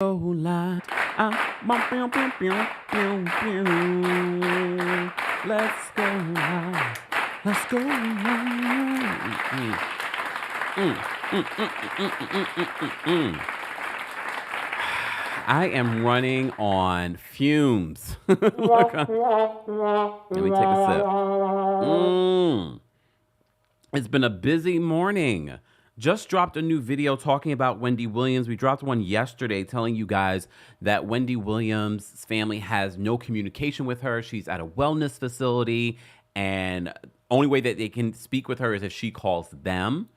Light. Pew, pew, pew, pew, pew. Let's go light. Let's go light. I am running on fumes. Let me take a sip. It's been a busy morning. Just dropped a new video talking about Wendy Williams. We dropped one yesterday telling you guys that Wendy Williams' family has no communication with her. She's at a wellness facility, and only way that they can speak with her is if she calls them.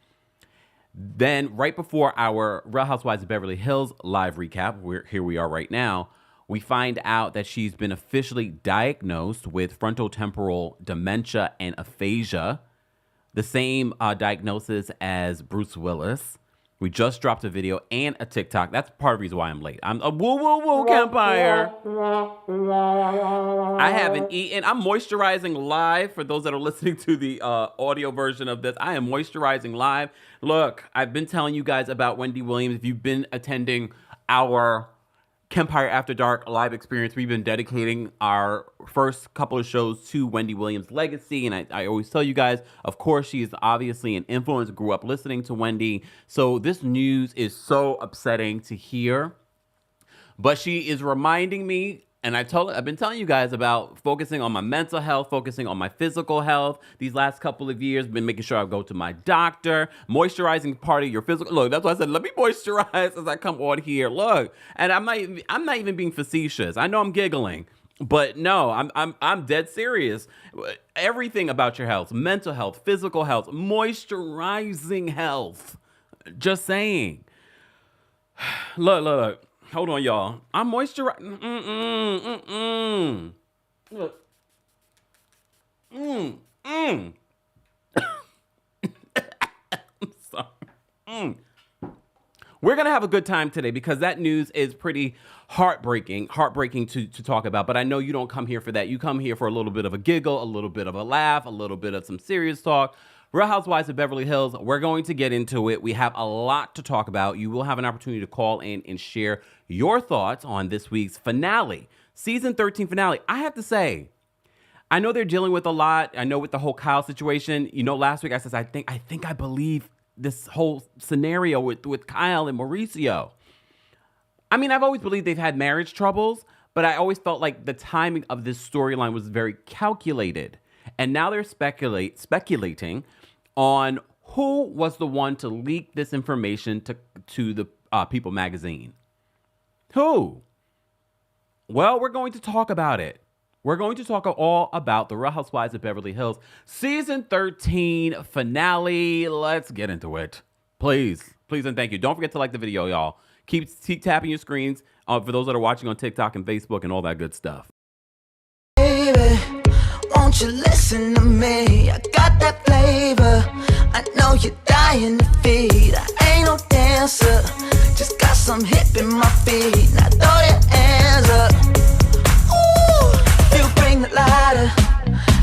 Then, right before our Real Housewives of Beverly Hills live recap, here we are right now, we find out that she's been officially diagnosed with frontotemporal dementia and aphasia, the same diagnosis as Bruce Willis. We just dropped a video and a TikTok. That's part of the reason why I'm late. I'm a woo Kempire. I haven't eaten. I'm moisturizing live. For those that are listening to the audio version of this, I am moisturizing live. Look, I've been telling you guys about Wendy Williams. If you've been attending our Kempire After Dark live experience, we've been dedicating our first couple of shows to Wendy Williams' legacy. And I always tell you guys, of course, she is obviously an influence, grew up listening to Wendy. So this news is so upsetting to hear. But she is reminding me, and I've been telling you guys about focusing on my mental health, focusing on my physical health. These last couple of years, been making sure I go to my doctor, moisturizing part of your physical. Look, that's why I said, let me moisturize as I come on here. Look, and I'm not even being facetious. I know I'm giggling, but no, I'm dead serious. Everything about your health, mental health, physical health, moisturizing health. Just saying. Look. Hold on, y'all. I'm moisturizing. I'm sorry. We're going to have a good time today because that news is pretty heartbreaking to talk about. But I know you don't come here for that. You come here for a little bit of a giggle, a little bit of a laugh, a little bit of some serious talk. Real Housewives of Beverly Hills, we're going to get into it. We have a lot to talk about. You will have an opportunity to call in and share your thoughts on this week's finale, season 13 finale. I have to say, I know they're dealing with a lot. I know with the whole Kyle situation. You know, last week I said, I think I believe this whole scenario with Kyle and Mauricio. I mean, I've always believed they've had marriage troubles, but I always felt like the timing of this storyline was very calculated. And now they're speculating on who was the one to leak this information to the People magazine. Who? Well, we're going to talk about it. We're going to talk all about the Real Housewives of Beverly Hills season 13 finale. Let's get into it. Please and thank you. Don't forget to like the video, y'all. Keep tapping your screens for those that are watching on TikTok and Facebook and all that good stuff. Baby, won't you listen to me? I got that flavor. I know you're dying to feed. I ain't no dancer, just got some hip in my feet. Now throw your hands up. Ooh, you bring the lighter,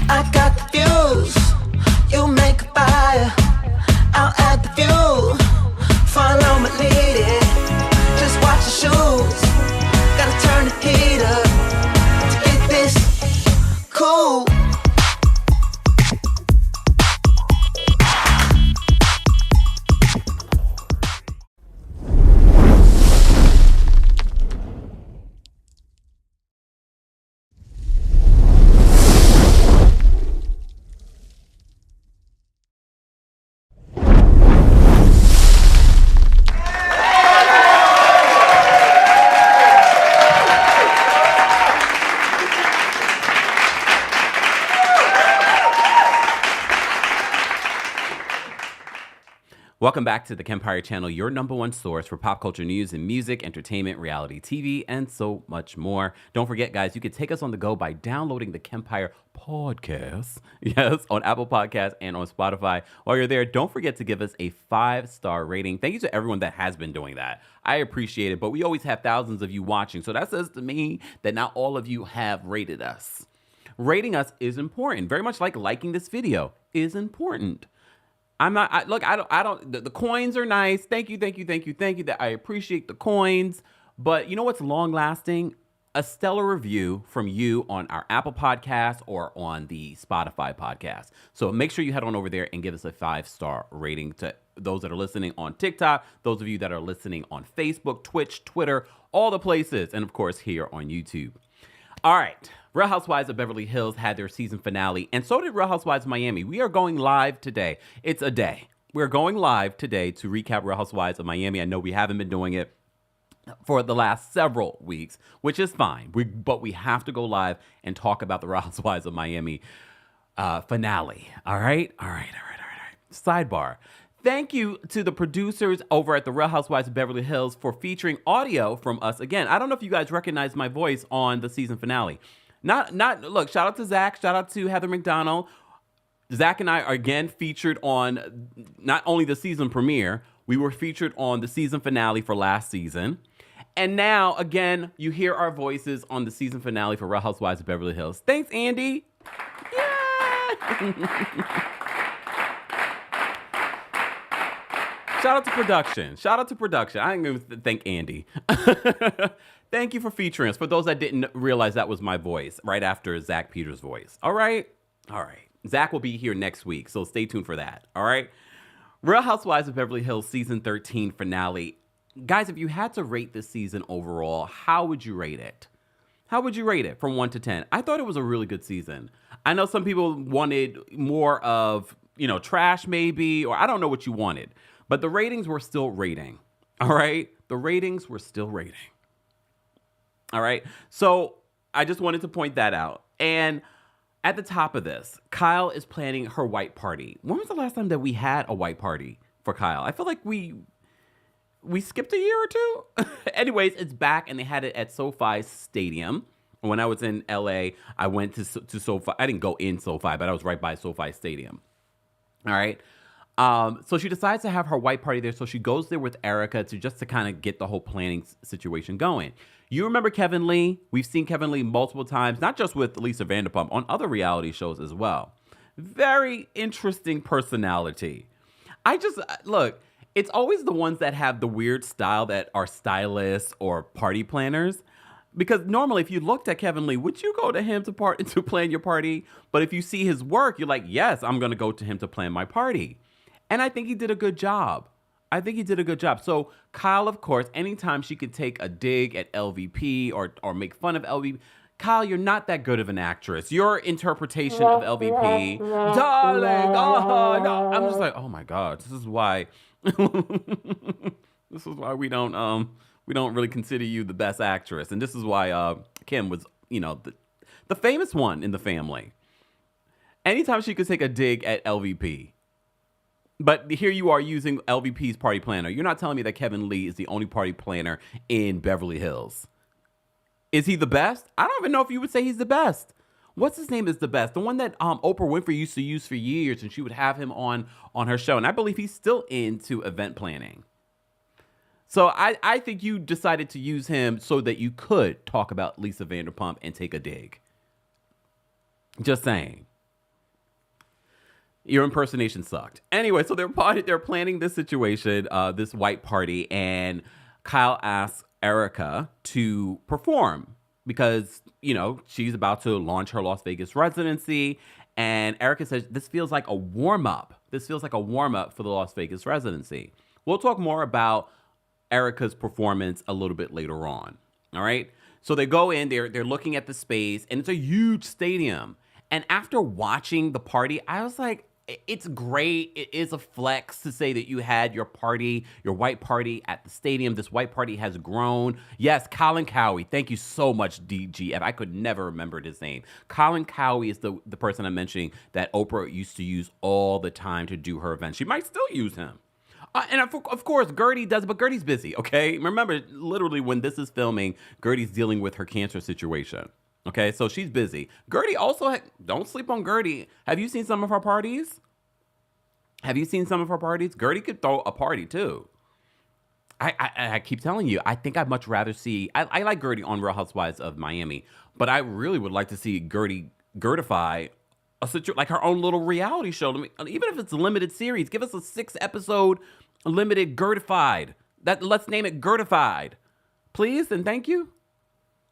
I got the fuse. You make a fire, I'll add the fuel. Follow my lead, just watch your shoes. Gotta turn the heat up to get this cool. Welcome back to the Kempire channel, your number one source for pop culture news and music, entertainment, reality TV, and so much more. Don't forget, guys, you can take us on the go by downloading the Kempire podcast, yes, on Apple Podcasts and on Spotify. While you're there, don't forget to give us a 5-star rating. Thank you to everyone that has been doing that. I appreciate it, but we always have thousands of you watching, so that says to me that not all of you have rated us. Rating us is important, very much like liking this video is important. The coins are nice. Thank you. That I appreciate the coins, But you know what's long lasting? A stellar review from you on our Apple podcast or on the Spotify podcast. So make sure you head on over there and give us a 5-star rating to those that are listening on TikTok, those of you that are listening on Facebook, Twitch, Twitter, all the places, and of course here on YouTube. All right. Real Housewives of Beverly Hills had their season finale, and so did Real Housewives of Miami. We are going live today. It's a day. We're going live today to recap Real Housewives of Miami. I know we haven't been doing it for the last several weeks, which is fine. But we have to go live and talk about the Real Housewives of Miami finale. All right? All right. Sidebar. Thank you to the producers over at the Real Housewives of Beverly Hills for featuring audio from us again. I don't know if you guys recognize my voice on the season finale. Look, shout out to Zach, shout out to Heather McDonald. Zach and I are again featured on not only the season premiere, we were featured on the season finale for last season. And now, again, you hear our voices on the season finale for Real Housewives of Beverly Hills. Thanks, Andy. Yeah. Shout out to production. I ain't going to thank Andy. Thank you for featuring us. For those that didn't realize that was my voice right after Zach Peters' voice. All right. Zach will be here next week, so stay tuned for that. All right. Real Housewives of Beverly Hills season 13 finale. Guys, if you had to rate this season overall, how would you rate it? How would you rate it from 1 to 10? I thought it was a really good season. I know some people wanted more of, trash maybe, or I don't know what you wanted. But the ratings were still rating. All right? The ratings were still rating. All right? So I just wanted to point that out. And at the top of this, Kyle is planning her white party. When was the last time that we had a white party for Kyle? I feel like we skipped a year or two. Anyways, it's back, and they had it at SoFi Stadium. When I was in LA, I went to SoFi. I didn't go in SoFi, but I was right by SoFi Stadium. All right. So she decides to have her white party there. So she goes there with Erica to kind of get the whole planning situation going. You remember Kevin Lee? We've seen Kevin Lee multiple times, not just with Lisa Vanderpump, on other reality shows as well. Very interesting personality. Look, it's always the ones that have the weird style that are stylists or party planners. Because normally, if you looked at Kevin Lee, would you go to him to plan your party? But if you see his work, you're like, yes, I'm going to go to him to plan my party. And I think he did a good job. So Kyle, of course, anytime she could take a dig at LVP or make fun of LVP, Kyle, you're not that good of an actress. Your interpretation of LVP, darling, oh no. I'm just like, oh my God, this is why we don't really consider you the best actress. And this is why Kim was, the famous one in the family. Anytime she could take a dig at LVP. But here you are using LVP's party planner. You're not telling me that Kevin Lee is the only party planner in Beverly Hills. Is he the best? I don't even know if you would say he's the best. What's his name is the best? The one that Oprah Winfrey used to use for years, and she would have him on her show. And I believe he's still into event planning. So I think you decided to use him so that you could talk about Lisa Vanderpump and take a dig. Just saying. Your impersonation sucked. Anyway, so they're planning this situation, this white party, and Kyle asks Erica to perform because, she's about to launch her Las Vegas residency. And Erica says, this feels like a warm-up. This feels like a warm-up for the Las Vegas residency. We'll talk more about Erica's performance a little bit later on. All right? So they go in, they're looking at the space, and it's a huge stadium. And after watching the party, I was like, it's great. It is a flex to say that you had your party, your white party at the stadium. This white party has grown. Yes, Colin Cowie. Thank you so much, DGF. I could never remember his name. Colin Cowie is the person I'm mentioning that Oprah used to use all the time to do her events. She might still use him. And of course, Gertie does, but Gertie's busy, okay? Remember, literally, when this is filming, Gertie's dealing with her cancer situation. Okay, so she's busy. Gertie also, don't sleep on Gertie. Have you seen some of her parties? Gertie could throw a party too. I keep telling you, I think I'd much rather see, I like Gertie on Real Housewives of Miami, but I really would like to see Gertify like her own little reality show. Even if it's a limited series, give us a 6-episode limited Gertified. Let's name it Gertified. please and thank you.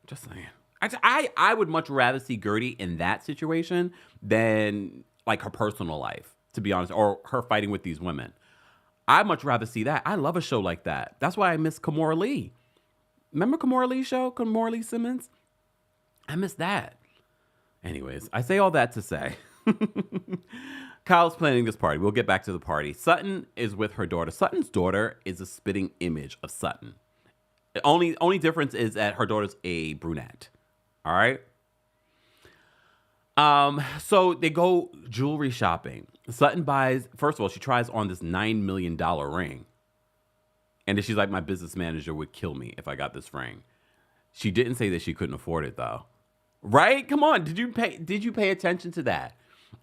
Just saying. I would much rather see Gertie in that situation than like her personal life, to be honest, or her fighting with these women. I'd much rather see that. I love a show like that. That's why I miss Kimora Lee. Remember Kimora Lee's show, Kimora Lee Simmons? I miss that. Anyways, I say all that to say, Kyle's planning this party. We'll get back to the party. Sutton is with her daughter. Sutton's daughter is a spitting image of Sutton. The only difference is that her daughter's a brunette. All right. So they go jewelry shopping. Sutton buys, first of all, she tries on this $9 million ring. And then she's like, my business manager would kill me if I got this ring. She didn't say that she couldn't afford it though. Right? Come on. Did you pay attention to that?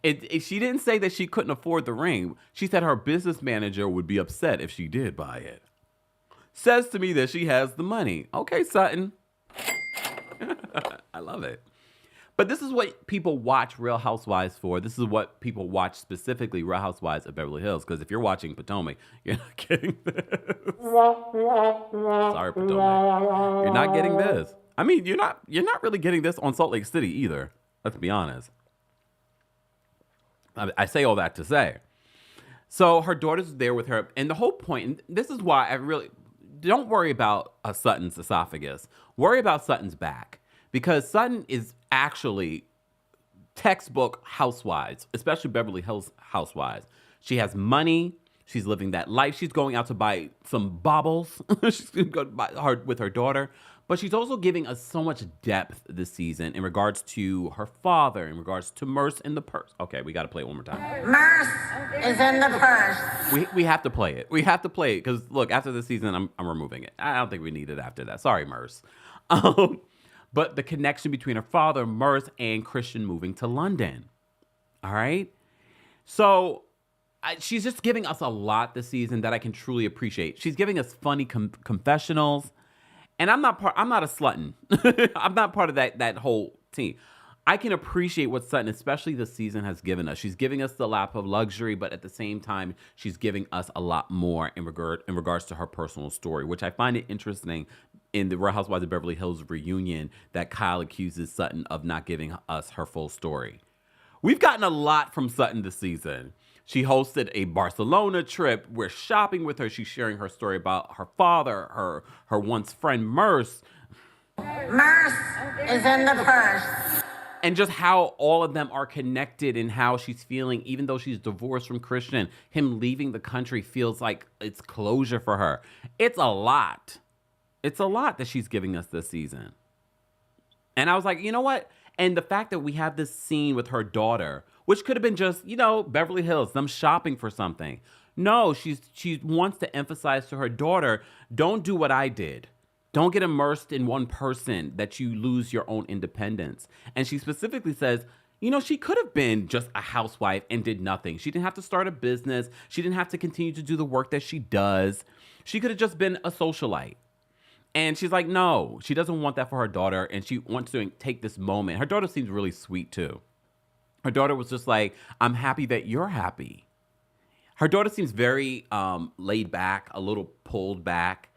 She didn't say that she couldn't afford the ring. She said her business manager would be upset if she did buy it. Says to me that she has the money. Okay, Sutton. I love it. But this is what people watch Real Housewives for. This is what people watch specifically Real Housewives of Beverly Hills. Because if you're watching Potomac, you're not getting this. Sorry, Potomac. You're not getting this. I mean, you're not really getting this on Salt Lake City either. Let's be honest. I say all that to say. So her daughter's there with her. And the whole point, and this is why I really, don't worry about Sutton's esophagus. Worry about Sutton's back. Because Sutton is actually textbook housewives, especially Beverly Hills housewives. She has money. She's living that life. She's going out to buy some baubles. She's going to go buy with her daughter. But she's also giving us so much depth this season in regards to her father, in regards to Merce in the purse. Okay, we got to play it one more time. Merce is in the purse. We have to play it. We have to play it because, look, after this season, I'm removing it. I don't think we need it after that. Sorry, Merce. But the connection between her father, Merce, and Christian moving to London. All right? So she's just giving us a lot this season that I can truly appreciate. She's giving us funny confessionals. And I'm not a Slutton. I'm not part of that whole team. I can appreciate what Sutton, especially this season, has given us. She's giving us the lap of luxury, but at the same time, she's giving us a lot more in regards to her personal story, which I find it interesting in the Real Housewives of Beverly Hills reunion that Kyle accuses Sutton of not giving us her full story. We've gotten a lot from Sutton this season. She hosted a Barcelona trip. We're shopping with her. She's sharing her story about her father, her once friend, Merce. Merce is in the purse. And just how all of them are connected and how she's feeling, even though she's divorced from Christian. Him leaving the country feels like it's closure for her. It's a lot. It's a lot that she's giving us this season. And I was like, you know what? And the fact that we have this scene with her daughter, which could have been just, Beverly Hills, them shopping for something. No, she wants to emphasize to her daughter, don't do what I did. Don't get immersed in one person that you lose your own independence. And she specifically says, she could have been just a housewife and did nothing. She didn't have to start a business. She didn't have to continue to do the work that she does. She could have just been a socialite. And she's like, no, she doesn't want that for her daughter. And she wants to take this moment. Her daughter seems really sweet too. Her daughter was just like, I'm happy that you're happy. Her daughter seems very laid back, a little pulled back.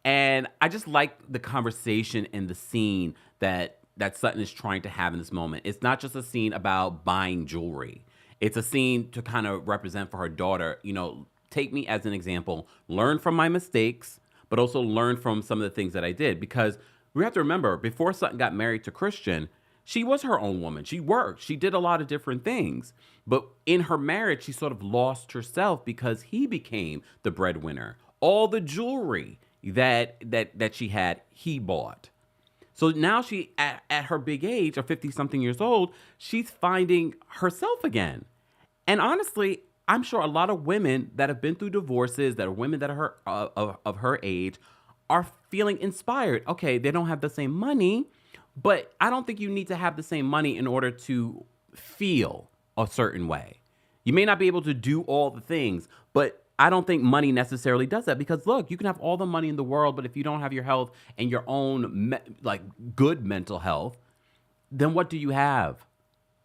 And I just like the conversation and the scene that Sutton is trying to have in this moment. It's not just a scene about buying jewelry. It's a scene to kind of represent for her daughter, take me as an example, learn from my mistakes, but also learn from some of the things that I did. Because we have to remember, before Sutton got married to Christian, she was her own woman. She worked. She did a lot of different things. But in her marriage, she sort of lost herself because he became the breadwinner. All the jewelry that she had, he bought. So now she, at her big age of 50-something years old, she's finding herself again. And honestly, I'm sure a lot of women that have been through divorces, that are women that are of her age, are feeling inspired. Okay, they don't have the same money, but I don't think you need to have the same money in order to feel a certain way. You may not be able to do all the things, but I don't think money necessarily does that. Because look, you can have all the money in the world, but if you don't have your health and your own good mental health, then what do you have?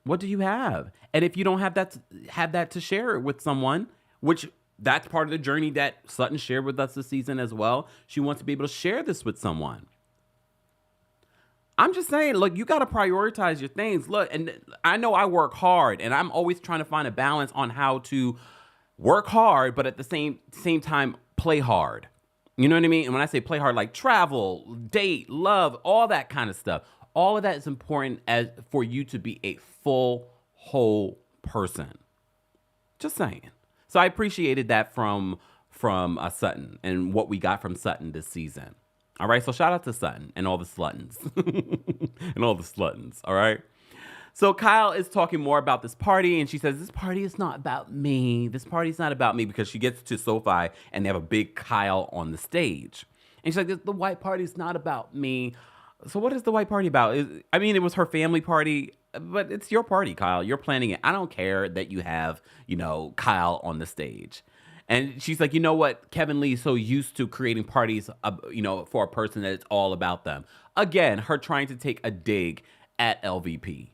What do you have? And if you don't have that to share it with someone, which That's part of the journey that Sutton shared with us this season as well. She wants to be able to share this with someone. I'm just saying, look, you got to prioritize your things. Look, and I know I work hard, and I'm always trying to find a balance on how to work hard, but at the same time, play hard. You know what I mean? And when I say play hard, like travel, date, love, all that kind of stuff. All of that is important as for you to be a full, whole person. Just saying. So I appreciated that from Sutton and what we got from Sutton this season. All right, so shout out to Sutton and all the Sluttons. And all the Sluttons, all right? So Kyle is talking more about this party, and she says, this party is not about me. This party's not about me, because she gets to SoFi, and they have a big Kyle on the stage. And she's like, the white party's not about me. So what is the white party about? I mean, it was her family party, but it's your party, Kyle. You're planning it. I don't care that you have, Kyle on the stage. And she's like, you know what? Kevin Lee's so used to creating parties, for a person that it's all about them. Again, her trying to take a dig at LVP.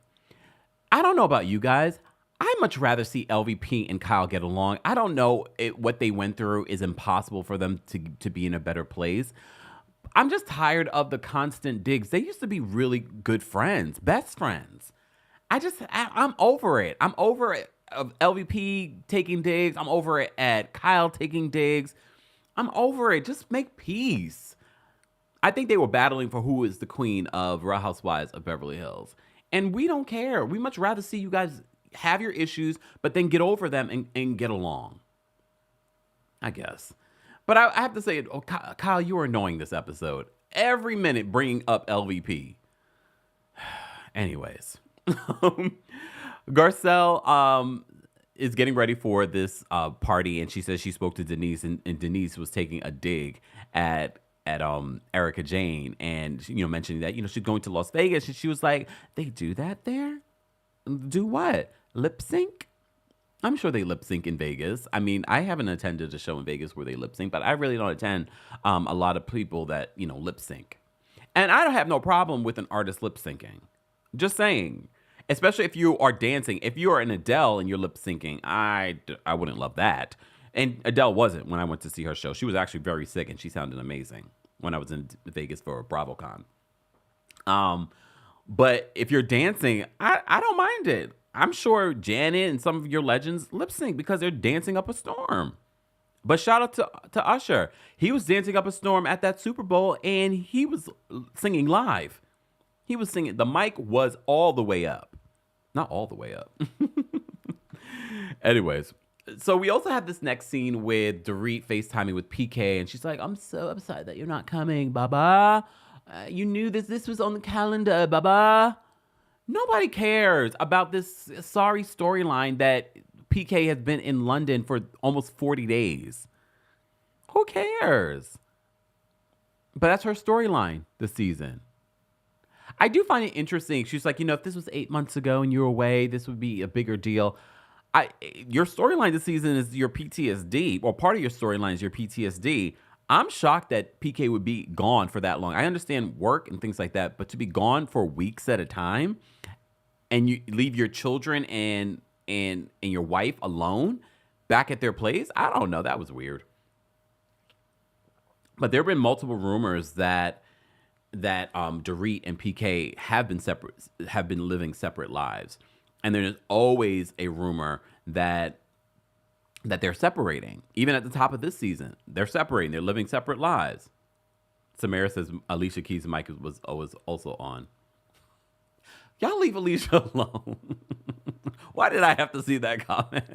I don't know about you guys. I'd much rather see LVP and Kyle get along. I don't know what they went through is impossible for them to be in a better place. I'm just tired of the constant digs. They used to be really good friends, best friends. I'm over it. I'm over it. Of LVP taking digs. I'm over it at Kyle taking digs. I'm over it. Just make peace. I think they were battling for who is the queen of Real Housewives of Beverly Hills. And we don't care. We much rather see you guys have your issues, but then get over them and get along. I guess. But I have to say, Kyle, you were annoying this episode. Every minute bringing up LVP. Anyways. Garcelle is getting ready for this party, and she says she spoke to Denise, and Denise was taking a dig at Erica Jane, and mentioning that she's going to Las Vegas, and she was like, they do that there? Do what? Lip sync? I'm sure they lip sync in Vegas. I mean, I haven't attended a show in Vegas where they lip sync, but I really don't attend a lot of people that lip sync, and I don't have no problem with an artist lip syncing. Just saying. Especially if you are dancing. If you are an Adele and you're lip syncing, I wouldn't love that. And Adele wasn't when I went to see her show. She was actually very sick, and she sounded amazing when I was in Vegas for BravoCon. But if you're dancing, I don't mind it. I'm sure Janet and some of your legends lip sync because they're dancing up a storm. But shout out to Usher. He was dancing up a storm at that Super Bowl, and he was singing live. He was singing. The mic was all the way up. Not all the way up. Anyways, so we also have this next scene with Dorit FaceTiming with PK, and she's like, I'm so upset that you're not coming, Baba. You knew this was on the calendar, Baba. Nobody cares about this sorry storyline that PK has been in London for almost 40 days. Who cares? But that's her storyline this season. I do find it interesting. She's like, if this was 8 months ago and you were away, this would be a bigger deal. Your storyline this season is your PTSD, or part of your storyline is your PTSD. I'm shocked that PK would be gone for that long. I understand work and things like that, but to be gone for weeks at a time and you leave your children and your wife alone back at their place, I don't know. That was weird. But there have been multiple rumors that Dorit and PK have been living separate lives. And there's always a rumor that they're separating. Even at the top of this season, they're separating. They're living separate lives. Samara says Alicia Keys' mic was also on. Y'all leave Alicia alone. Why did I have to see that comment?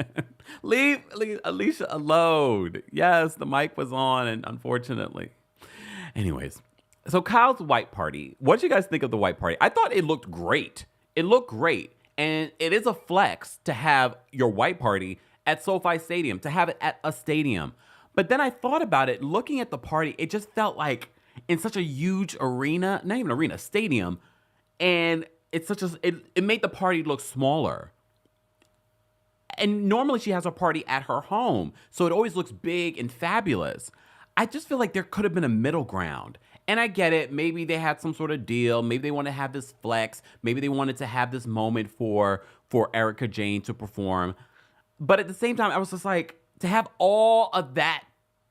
Leave Alicia alone. Yes, the mic was on, and unfortunately. Anyways. So Kyle's white party. What did you guys think of the white party? I thought it looked great. It looked great. And it is a flex to have your white party at SoFi Stadium, to have it at a stadium. But then I thought about it, looking at the party, it just felt like in such a huge arena, not even arena, stadium. And it made the party look smaller. And normally she has a party at her home. So it always looks big and fabulous. I just feel like there could have been a middle ground. And I get it. Maybe they had some sort of deal. Maybe they want to have this flex. Maybe they wanted to have this moment for Erica Jane to perform. But at the same time, I was just like, to have all of that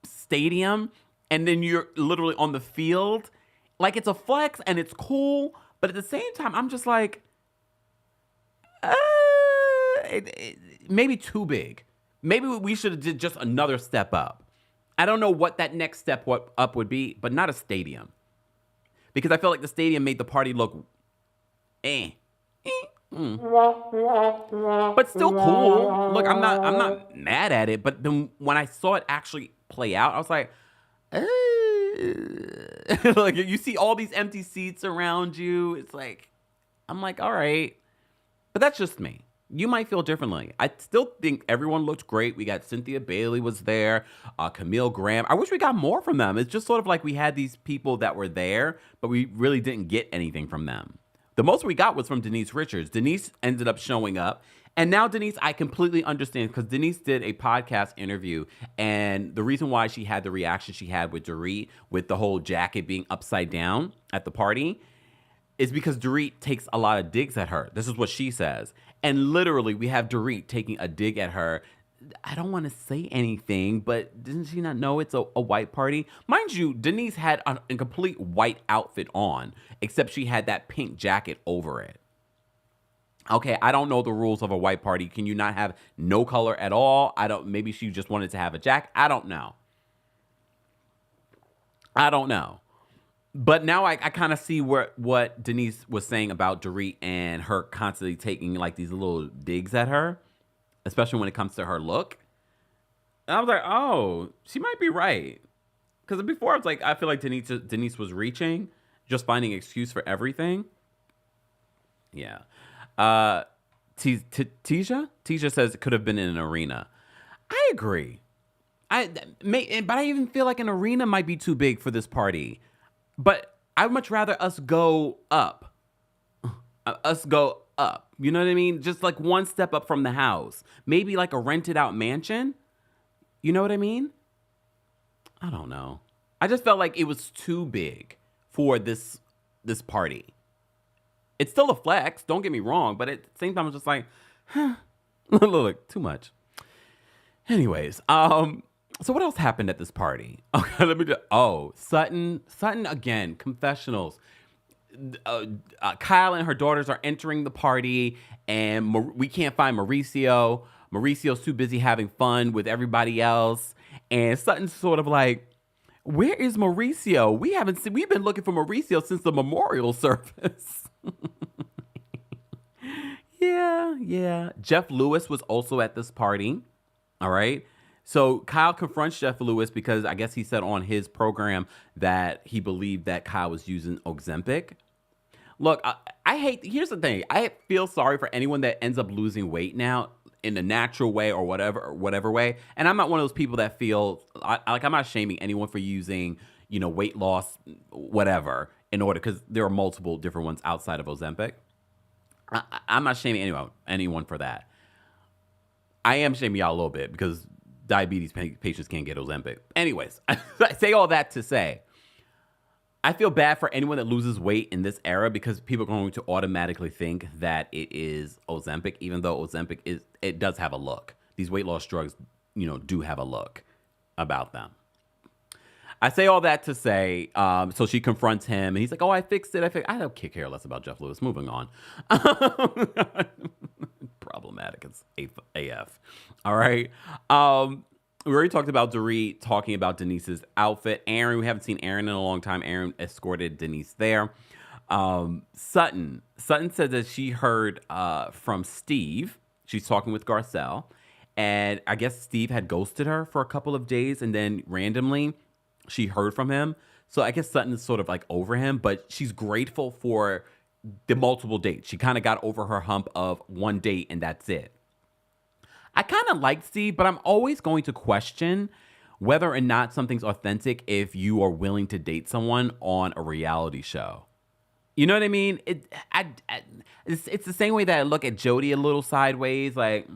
stadium and then you're literally on the field, like it's a flex and it's cool, but at the same time, I'm just like, maybe too big. Maybe we should have did just another step up. I don't know what that next step up would be, but not a stadium. Because I felt like the stadium made the party look but still cool. Look, I'm not mad at it, but then when I saw it actually play out, I was like, like you see all these empty seats around you. It's like, I'm like, all right, but that's just me. You might feel differently. I still think everyone looked great. We got Cynthia Bailey was there, Camille Graham. I wish we got more from them. It's just sort of like we had these people that were there, but we really didn't get anything from them. The most we got was from Denise Richards. Denise ended up showing up. And now Denise, I completely understand because Denise did a podcast interview. And the reason why she had the reaction she had with Dorit, with the whole jacket being upside down at the party, is because Dorit takes a lot of digs at her. This is what she says. And literally, we have Dorit taking a dig at her. I don't want to say anything, but didn't she not know it's a white party? Mind you, Denise had a complete white outfit on, except she had that pink jacket over it. Okay, I don't know the rules of a white party. Can you not have no color at all? Maybe she just wanted to have a jacket. I don't know. But now I kind of see what Denise was saying about Dorit and her constantly taking like these little digs at her, especially when it comes to her look. And I was like, oh, she might be right. Because before I was like, I feel like Denise was reaching, just finding an excuse for everything. Yeah. Tisha says it could have been in an arena. I agree. But I even feel like an arena might be too big for this party. But I'd much rather us go up. You know what I mean? Just like one step up from the house. Maybe like a rented out mansion. You know what I mean? I don't know. I just felt like it was too big for this party. It's still a flex, don't get me wrong, but at the same time, I was just like, look, too much. Anyways, so what else happened at this party? Okay, Sutton again, confessionals. Kyle and her daughters are entering the party, and we can't find Mauricio. Mauricio's too busy having fun with everybody else, and Sutton's sort of like, where is Mauricio? We've been looking for Mauricio since the memorial service. Yeah. Jeff Lewis was also at this party. All right. So Kyle confronts Jeff Lewis because I guess he said on his program that he believed that Kyle was using Ozempic. Look, here's the thing. I feel sorry for anyone that ends up losing weight now in a natural way or whatever way. And I'm not one of those people that feel I'm not shaming anyone for using, weight loss, whatever, in order, because there are multiple different ones outside of Ozempic. I'm not shaming anyone for that. I am shaming y'all a little bit because diabetes patients can't get Ozempic. Anyways, I say all that to say, I feel bad for anyone that loses weight in this era because people are going to automatically think that it is Ozempic, even though Ozempic does have a look. These weight loss drugs, do have a look about them. I say all that to say, so she confronts him, and he's like, oh, I fixed it. I don't care less about Jeff Lewis. Moving on. Problematic as AF. All right. We already talked about Dorit talking about Denise's outfit. Aaron, we haven't seen Aaron in a long time. Aaron escorted Denise there. Sutton said that she heard from Steve. She's talking with Garcelle. And I guess Steve had ghosted her for a couple of days, and then randomly she heard from him. So I guess Sutton is sort of like over him, but she's grateful for the multiple dates. She kind of got over her hump of one date and that's it. I kind of like Steve, but I'm always going to question whether or not something's authentic if you are willing to date someone on a reality show. You know what I mean? It's the same way that I look at Jody a little sideways, like,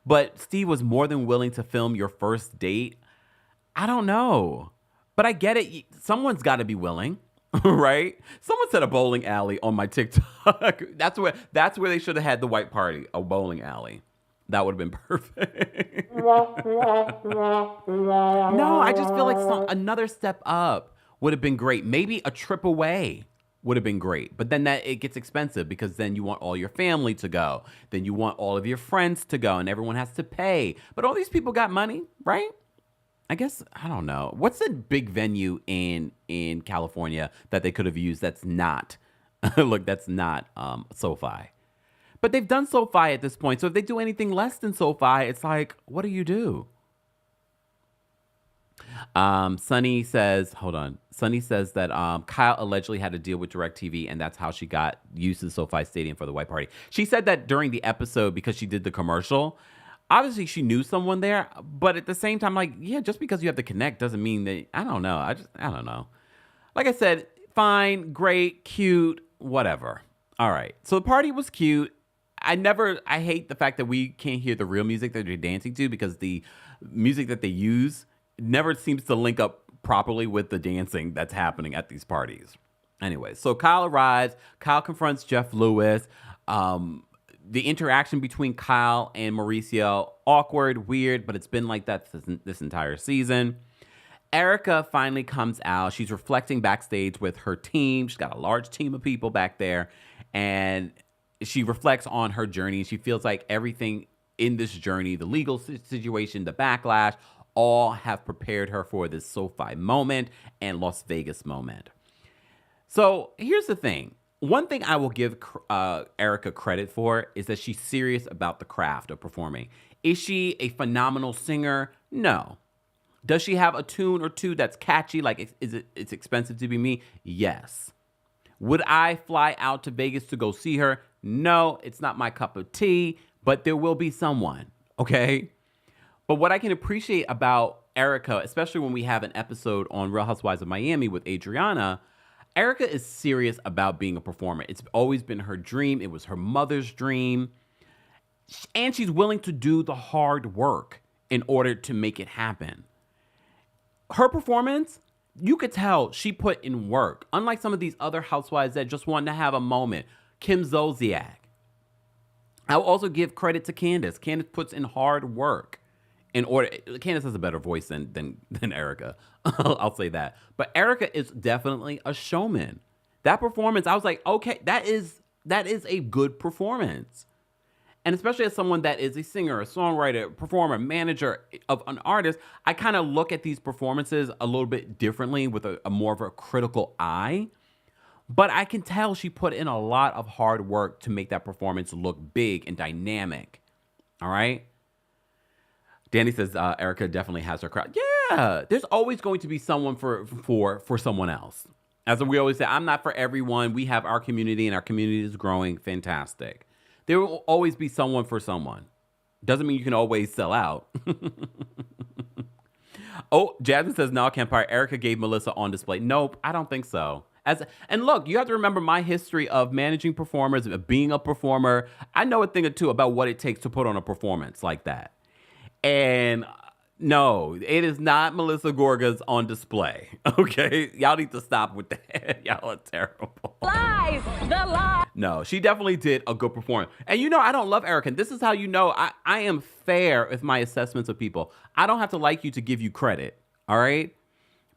but Steve was more than willing to film your first date. I don't know, but I get it. Someone's got to be willing, right? Someone said a bowling alley on my TikTok. That's where they should have had the white party, a bowling alley. That would have been perfect. No, I just feel like another step up would have been great. Maybe a trip away would have been great. But then it gets expensive because then you want all your family to go. Then you want all of your friends to go and everyone has to pay. But all these people got money, right? I guess, I don't know. What's a big venue in California that they could have used that's not, look, that's not SoFi. But they've done SoFi at this point. So if they do anything less than SoFi, it's like, what do you do? Sunny says that Kyle allegedly had a deal with DirecTV, and that's how she got used to SoFi Stadium for the white party. She said that during the episode because she did the commercial. Obviously, she knew someone there, but at the same time, like, yeah, just because you have to connect doesn't mean that, I don't know. I don't know. Like I said, fine, great, cute, whatever. All right. So the party was cute. I hate the fact that we can't hear the real music that they're dancing to because the music that they use never seems to link up properly with the dancing that's happening at these parties. Anyway, so Kyle arrives. Kyle confronts Jeff Lewis. The interaction between Kyle and Mauricio, awkward, weird, but it's been like that this entire season. Erica finally comes out. She's reflecting backstage with her team. She's got a large team of people back there. And she reflects on her journey. She feels like everything in this journey, the legal situation, the backlash, all have prepared her for this SoFi moment and Las Vegas moment. So here's the thing. One thing I will give Erica credit for is that she's serious about the craft of performing. Is she a phenomenal singer? No. Does she have a tune or two that's catchy? Like, it's expensive to be me? Yes. Would I fly out to Vegas to go see her? No, it's not my cup of tea, but there will be someone, okay? But what I can appreciate about Erica, especially when we have an episode on Real Housewives of Miami with Adriana, Erica is serious about being a performer. It's always been her dream. It was her mother's dream. And she's willing to do the hard work in order to make it happen. Her performance, you could tell she put in work. Unlike some of these other housewives that just wanted to have a moment. Kim Zolciak. I will also give credit to Candace. Candace puts in hard work. Candace has a better voice than Erica. I'll say that. But Erica is definitely a showman. That performance, I was like, okay, that is a good performance. And especially as someone that is a singer, a songwriter, performer, manager of an artist, I kind of look at these performances a little bit differently with a more of a critical eye. But I can tell she put in a lot of hard work to make that performance look big and dynamic. All right? Danny says Erica definitely has her crowd. Yeah, there's always going to be someone for someone else. As we always say, I'm not for everyone. We have our community, and our community is growing. Fantastic. There will always be someone for someone. Doesn't mean you can always sell out. Oh, Jasmine says, no, Kempire, Erica gave Melissa on display. Nope, I don't think so. And look, you have to remember my history of managing performers, of being a performer. I know a thing or two about what it takes to put on a performance like that. And no, it is not Melissa Gorga's on display. Okay? Y'all need to stop with that. Y'all are terrible. Lies! The lie! No, she definitely did a good performance. And you know, I don't love Erica. This is how you know I am fair with my assessments of people. I don't have to like you to give you credit. All right?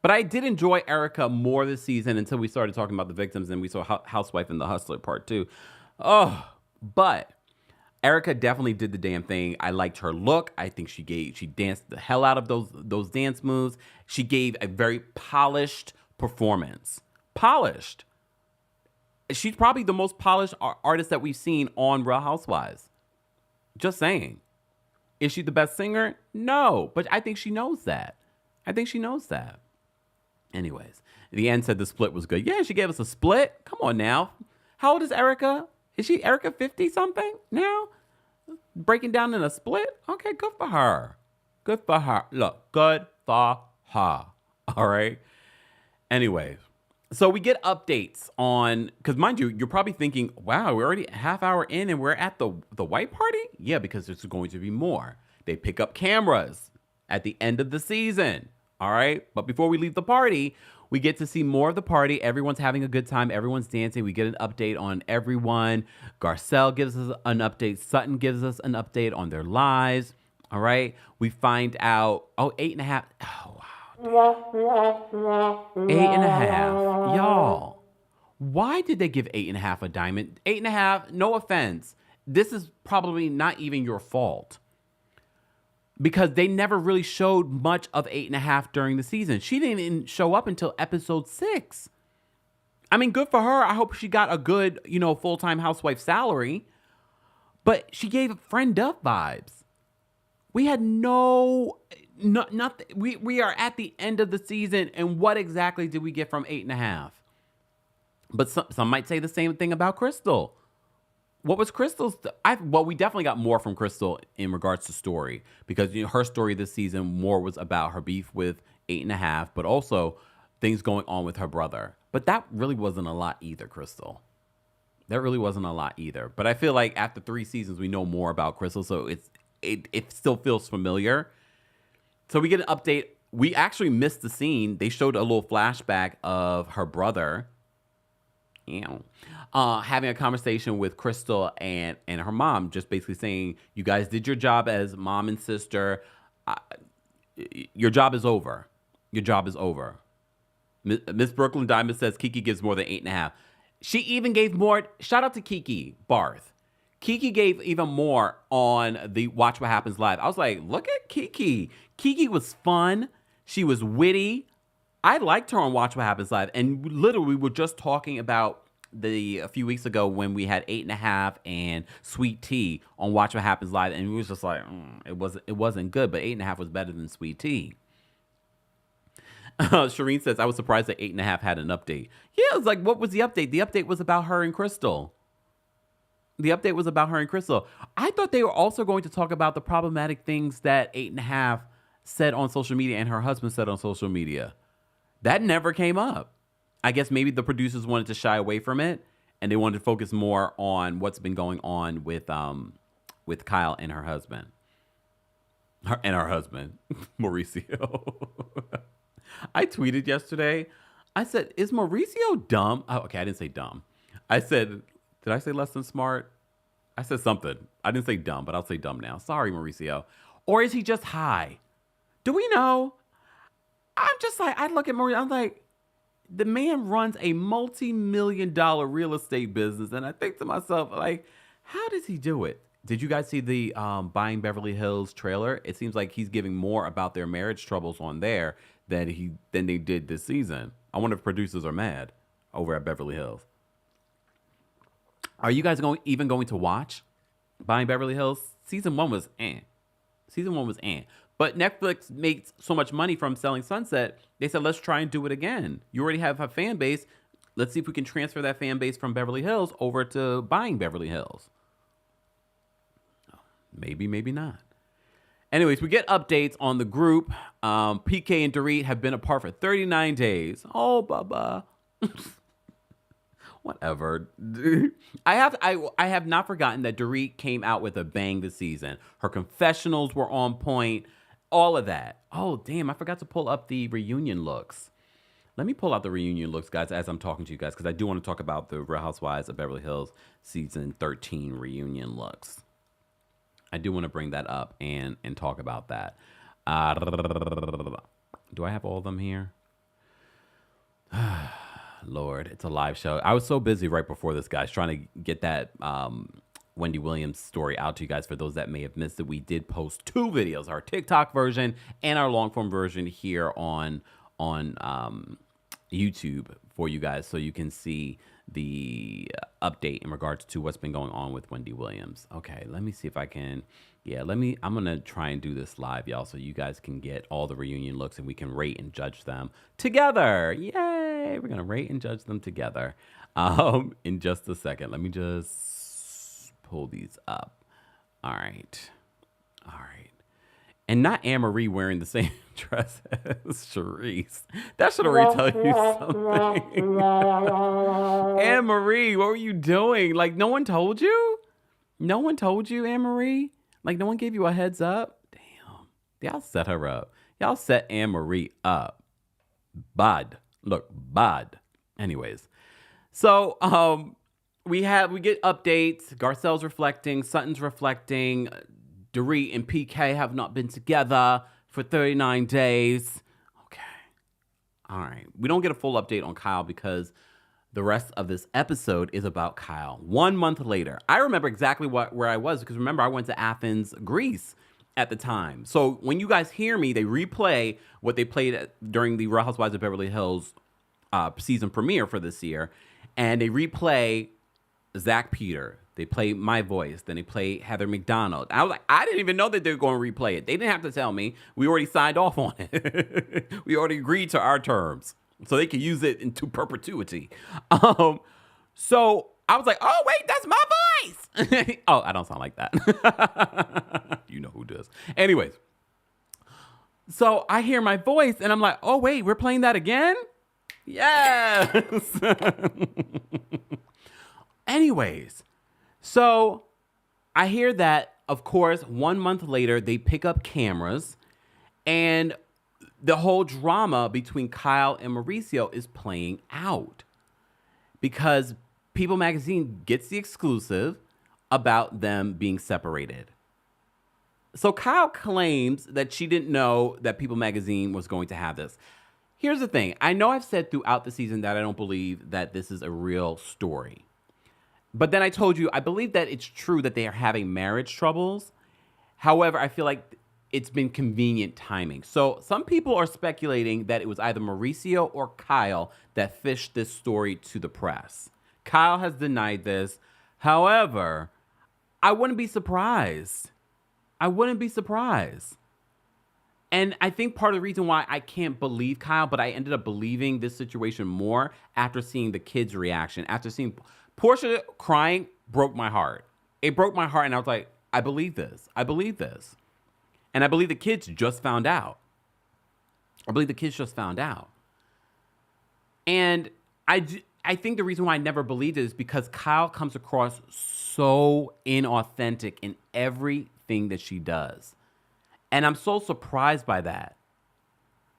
But I did enjoy Erica more this season until we started talking about the victims and we saw Housewife and the Hustler part 2. Oh, but Erica definitely did the damn thing. I liked her look. I think she danced the hell out of those dance moves. She gave a very polished performance. Polished. She's probably the most polished artist that we've seen on Real Housewives. Just saying. Is she the best singer? No, but I think she knows that. Anyways, the end said the split was good. Yeah, she gave us a split. Come on now. How old is Erica? Is she Erica 50 something now? Breaking down in a split? Okay, good for her. Good for her. Look, good for her. All right. Anyways, so we get updates on, because mind you, you're probably thinking, wow, we're already a half hour in and we're at the white party? Yeah, because there's going to be more. They pick up cameras at the end of the season. All right. But before we leave the party, We get to see more of the party. Everyone's having a good time. Everyone's dancing. We get an update on everyone. Garcelle gives us an update. Sutton gives us an update on their lives. All right. We find out, 8.5. Oh, wow. 8.5. Y'all, why did they give 8.5 a diamond? 8.5, no offense. This is probably not even your fault, because they never really showed much of 8.5 during the season. She didn't even show up until episode 6. I mean, good for her. I hope she got a good, full-time housewife salary. But she gave friend of vibes. We had nothing. We are at the end of the season, and what exactly did we get from 8.5? But some might say the same thing about Crystal. What was Crystal's? We definitely got more from Crystal in regards to story, because her story this season more was about her beef with 8.5, but also things going on with her brother. But that really wasn't a lot either, Crystal. That really wasn't a lot either. But I feel like after 3 seasons, we know more about Crystal, so it still feels familiar. So we get an update. We actually missed the scene. They showed a little flashback of her brother, having a conversation with Crystal and her mom, just basically saying, you guys did your job as mom and sister. Your job is over. Your job is over. Miss Brooklyn Diamond says Kiki gives more than 8.5. She even gave more. Shout out to Kiki Barth. Kiki gave even more on the Watch What Happens Live. I was like, look at Kiki. Kiki was fun. She was witty. I liked her on Watch What Happens Live. And literally, we were just talking about a few weeks ago when we had 8.5 and Sweet Tea on Watch What Happens Live. And we was just like, it wasn't good, but 8.5 was better than Sweet Tea. Shireen says, I was surprised that 8.5 had an update. Yeah, it was like, what was the update? The update was about her and Crystal. I thought they were also going to talk about the problematic things that 8.5 said on social media and her husband said on social media. That never came up. I guess maybe the producers wanted to shy away from it, and they wanted to focus more on what's been going on with Kyle and her husband. Her husband, Mauricio. I tweeted yesterday. I said, is Mauricio dumb? Oh, okay, I didn't say dumb. I said, did I say less than smart? I said something. I didn't say dumb, but I'll say dumb now. Sorry, Mauricio. Or is he just high? Do we know? I'm just like, I look at Mauricio, I'm like, the man runs a multi-million-dollar real estate business, and I think to myself, like, how does he do it? Did you guys see the Buying Beverly Hills trailer? It seems like he's giving more about their marriage troubles on there than they did this season. I wonder if producers are mad over at Beverly Hills. Are you guys even going to watch Buying Beverly Hills? Season 1 was But Netflix makes so much money from selling Sunset, they said, let's try and do it again. You already have a fan base. Let's see if we can transfer that fan base from Beverly Hills over to Buying Beverly Hills. Maybe, maybe not. Anyways, we get updates on the group. PK and Dorit have been apart for 39 days. Oh, Bubba. Whatever. I have not forgotten that Dorit came out with a bang this season. Her confessionals were on point. All of that. Oh, damn. I forgot to pull up the reunion looks. Let me pull out the reunion looks, guys, as I'm talking to you guys, because I do want to talk about the Real Housewives of Beverly Hills season 13 reunion looks. I do want to bring that up and talk about that. Do I have all of them here? Lord, it's a live show. I was so busy right before this, guys, trying to get that Wendy Williams story out to you guys. For those that may have missed it, we did post 2 videos, our TikTok version and our long form version here on YouTube for you guys, so you can see the update in regards to what's been going on with Wendy Williams. Okay, let me see if I can. Yeah, I'm gonna try and do this live, y'all, so you guys can get all the reunion looks and we can rate and judge them together. Yay! We're gonna rate and judge them together. In just a second. Let me just pull these up. All right. And not Anne-Marie wearing the same dress as Soirees. That should already tell you something. Anne-Marie, what were you doing? Like, no one told you? No one told you, Anne-Marie? Like, no one gave you a heads up? Damn. Y'all set her up. Y'all set Anne-Marie up. Bud. look bad. Anyways, so we get updates. Garcelle's reflecting, Sutton's reflecting. Dorit and PK have not been together for 39 days. Okay. All right. We don't get a full update on Kyle because the rest of this episode is about Kyle. 1 month later. I remember exactly where I was because remember I went to Athens, Greece at the time. So when you guys hear me, they replay what they played during the Real Housewives of Beverly Hills season premiere for this year. And they replay Zach Peter. They play my voice. Then they play Heather McDonald. I was like, I didn't even know that they were going to replay it. They didn't have to tell me. We already signed off on it. We already agreed to our terms. So they can use it into perpetuity. So I was like, oh, wait, that's my voice. Oh, I don't sound like that. You know who does. Anyways. So I hear my voice and I'm like, oh, wait, we're playing that again? Yes. Anyways, so I hear that, of course, 1 month later, they pick up cameras and the whole drama between Kyle and Mauricio is playing out because People Magazine gets the exclusive about them being separated. So Kyle claims that she didn't know that People Magazine was going to have this. Here's the thing. I know I've said throughout the season that I don't believe that this is a real story. But then I told you, I believe that it's true that they are having marriage troubles. However, I feel like it's been convenient timing. So some people are speculating that it was either Mauricio or Kyle that fished this story to the press. Kyle has denied this. However, I wouldn't be surprised. I wouldn't be surprised. And I think part of the reason why I can't believe Kyle, but I ended up believing this situation more after seeing the kids' reaction. After seeing Portia crying, broke my heart. It broke my heart, and I was like, I believe this. I believe this. And I believe the kids just found out. And I think the reason why I never believed it is because Kyle comes across so inauthentic in everything that she does. And I'm so surprised by that.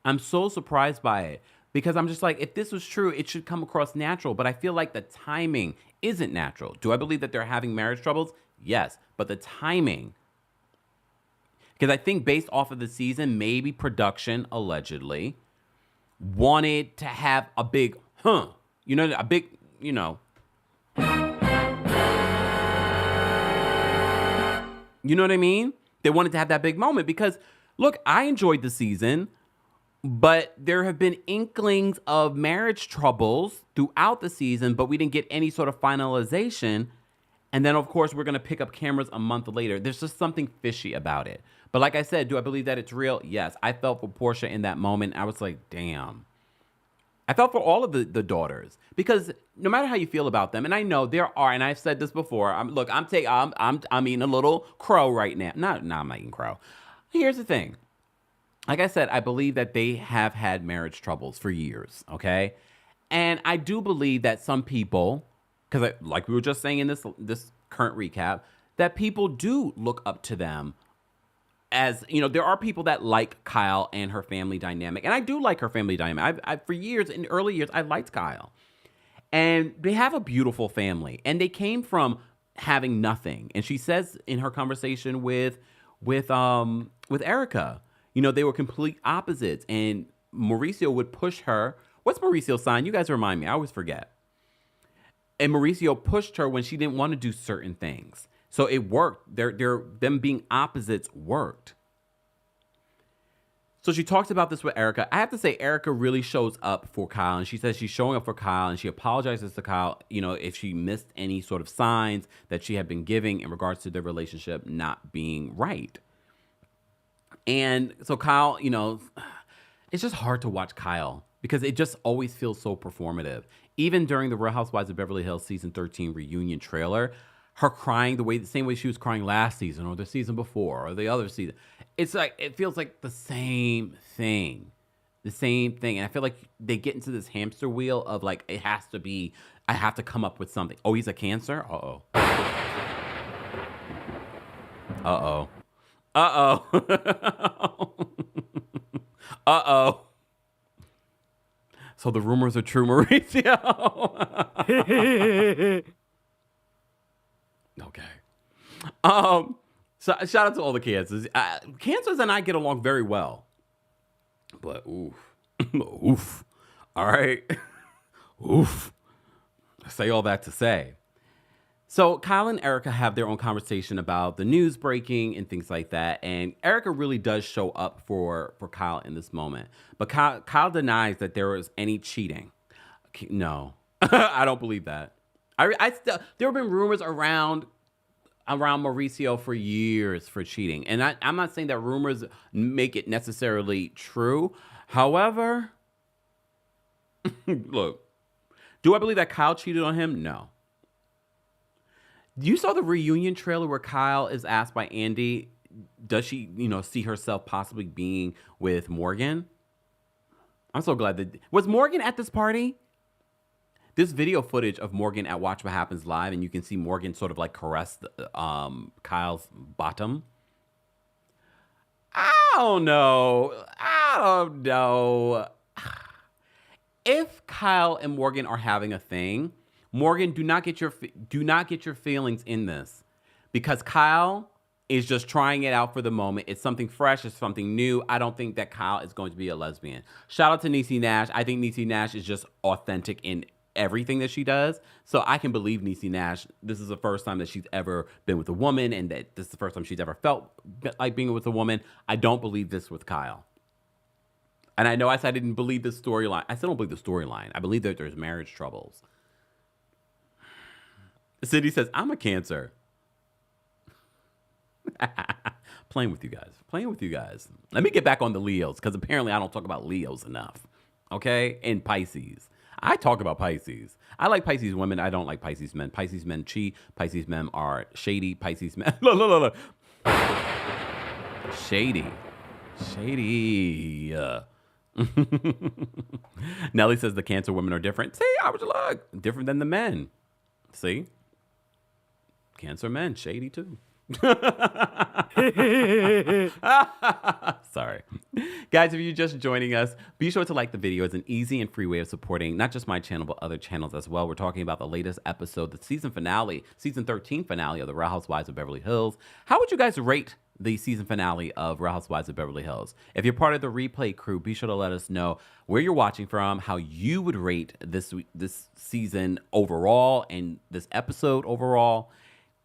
I'm so surprised by it because I'm just like, if this was true, it should come across natural. But I feel like the timing isn't natural. Do I believe that they're having marriage troubles? Yes. But the timing, because I think based off of the season, maybe production allegedly wanted to have a big, a big, You know what I mean? They wanted to have that big moment because, look, I enjoyed the season, but there have been inklings of marriage troubles throughout the season, but we didn't get any sort of finalization. And then, of course, we're going to pick up cameras a month later. There's just something fishy about it. But like I said, do I believe that it's real? Yes. I felt for Portia in that moment. I was like, damn. I felt for all of the daughters because no matter how you feel about them, and I know there are, and I've said this before. I'm eating a little crow right now. No, I'm not eating crow. Here's the thing. Like I said, I believe that they have had marriage troubles for years. Okay, and I do believe that some people, because like we were just saying in this current recap, that people do look up to them. As you know, there are people that like Kyle and her family dynamic. And I do like her family dynamic. I for years, in early years, I liked Kyle. And they have a beautiful family. And they came from having nothing. And she says in her conversation with Erica, they were complete opposites. And Mauricio would push her. What's Mauricio's sign? You guys remind me. I always forget. And Mauricio pushed her when she didn't want to do certain things. So it worked. Them being opposites worked. So she talks about this with Erica. I have to say, Erica really shows up for Kyle. And she says she's showing up for Kyle. And she apologizes to Kyle, if she missed any sort of signs that she had been giving in regards to their relationship not being right. And so Kyle, it's just hard to watch Kyle because it just always feels so performative. Even during the Real Housewives of Beverly Hills season 13 reunion trailer, her crying the same way she was crying last season or the season before or the other season. It's like, it feels like the same thing. And I feel like they get into this hamster wheel of like, I have to come up with something. Oh, he's a Cancer? Uh-oh. Uh-oh. Uh-oh. Uh-oh. So the rumors are true, Mauricio. Okay. So shout out to all the cancers. Cancers and I get along very well. But oof. Oof. All right. Oof. I say all that to say. So Kyle and Erica have their own conversation about the news breaking and things like that. And Erica really does show up for Kyle in this moment. But Kyle denies that there was any cheating. No, I don't believe that. I still, there have been rumors around Mauricio for years for cheating. And I'm not saying that rumors make it necessarily true. However, look, do I believe that Kyle cheated on him? No. You saw the reunion trailer where Kyle is asked by Andy, does she, see herself possibly being with Morgan? I'm so glad that... Was Morgan at this party? This video footage of Morgan at Watch What Happens Live, and you can see Morgan sort of like caress Kyle's bottom. I don't know. If Kyle and Morgan are having a thing, Morgan, do not get your feelings in this, because Kyle is just trying it out for the moment. It's something fresh. It's something new. I don't think that Kyle is going to be a lesbian. Shout out to Niecy Nash. I think Niecy Nash is just authentic in everything that she does. So I can believe Niecy Nash. This is the first time that she's ever been with a woman, and that this is the first time she's ever felt like being with a woman. I don't believe this with Kyle. And I know I said I didn't believe the storyline. I still don't believe the storyline. I believe that there's marriage troubles. Cindy says, I'm a Cancer. Playing with you guys. Let me get back on the Leos, because apparently I don't talk about Leos enough. Okay? And Pisces. I talk about Pisces. I like Pisces women. I don't like Pisces men. Pisces men cheat. Pisces men are shady. Pisces men... Look. Shady. Nelly says the Cancer women are different. See, I was like, different than the men. See? Cancer men, shady too. Sorry. Guys, if you're just joining us, be sure to like the video. It's an easy and free way of supporting not just my channel, but other channels as well. We're talking about the latest episode, the season 13 finale of the Real Housewives of Beverly Hills. How would you guys rate the season finale of Real Housewives of Beverly Hills? If you're part of the replay crew, be sure to let us know where you're watching from, how you would rate this season overall and this episode overall.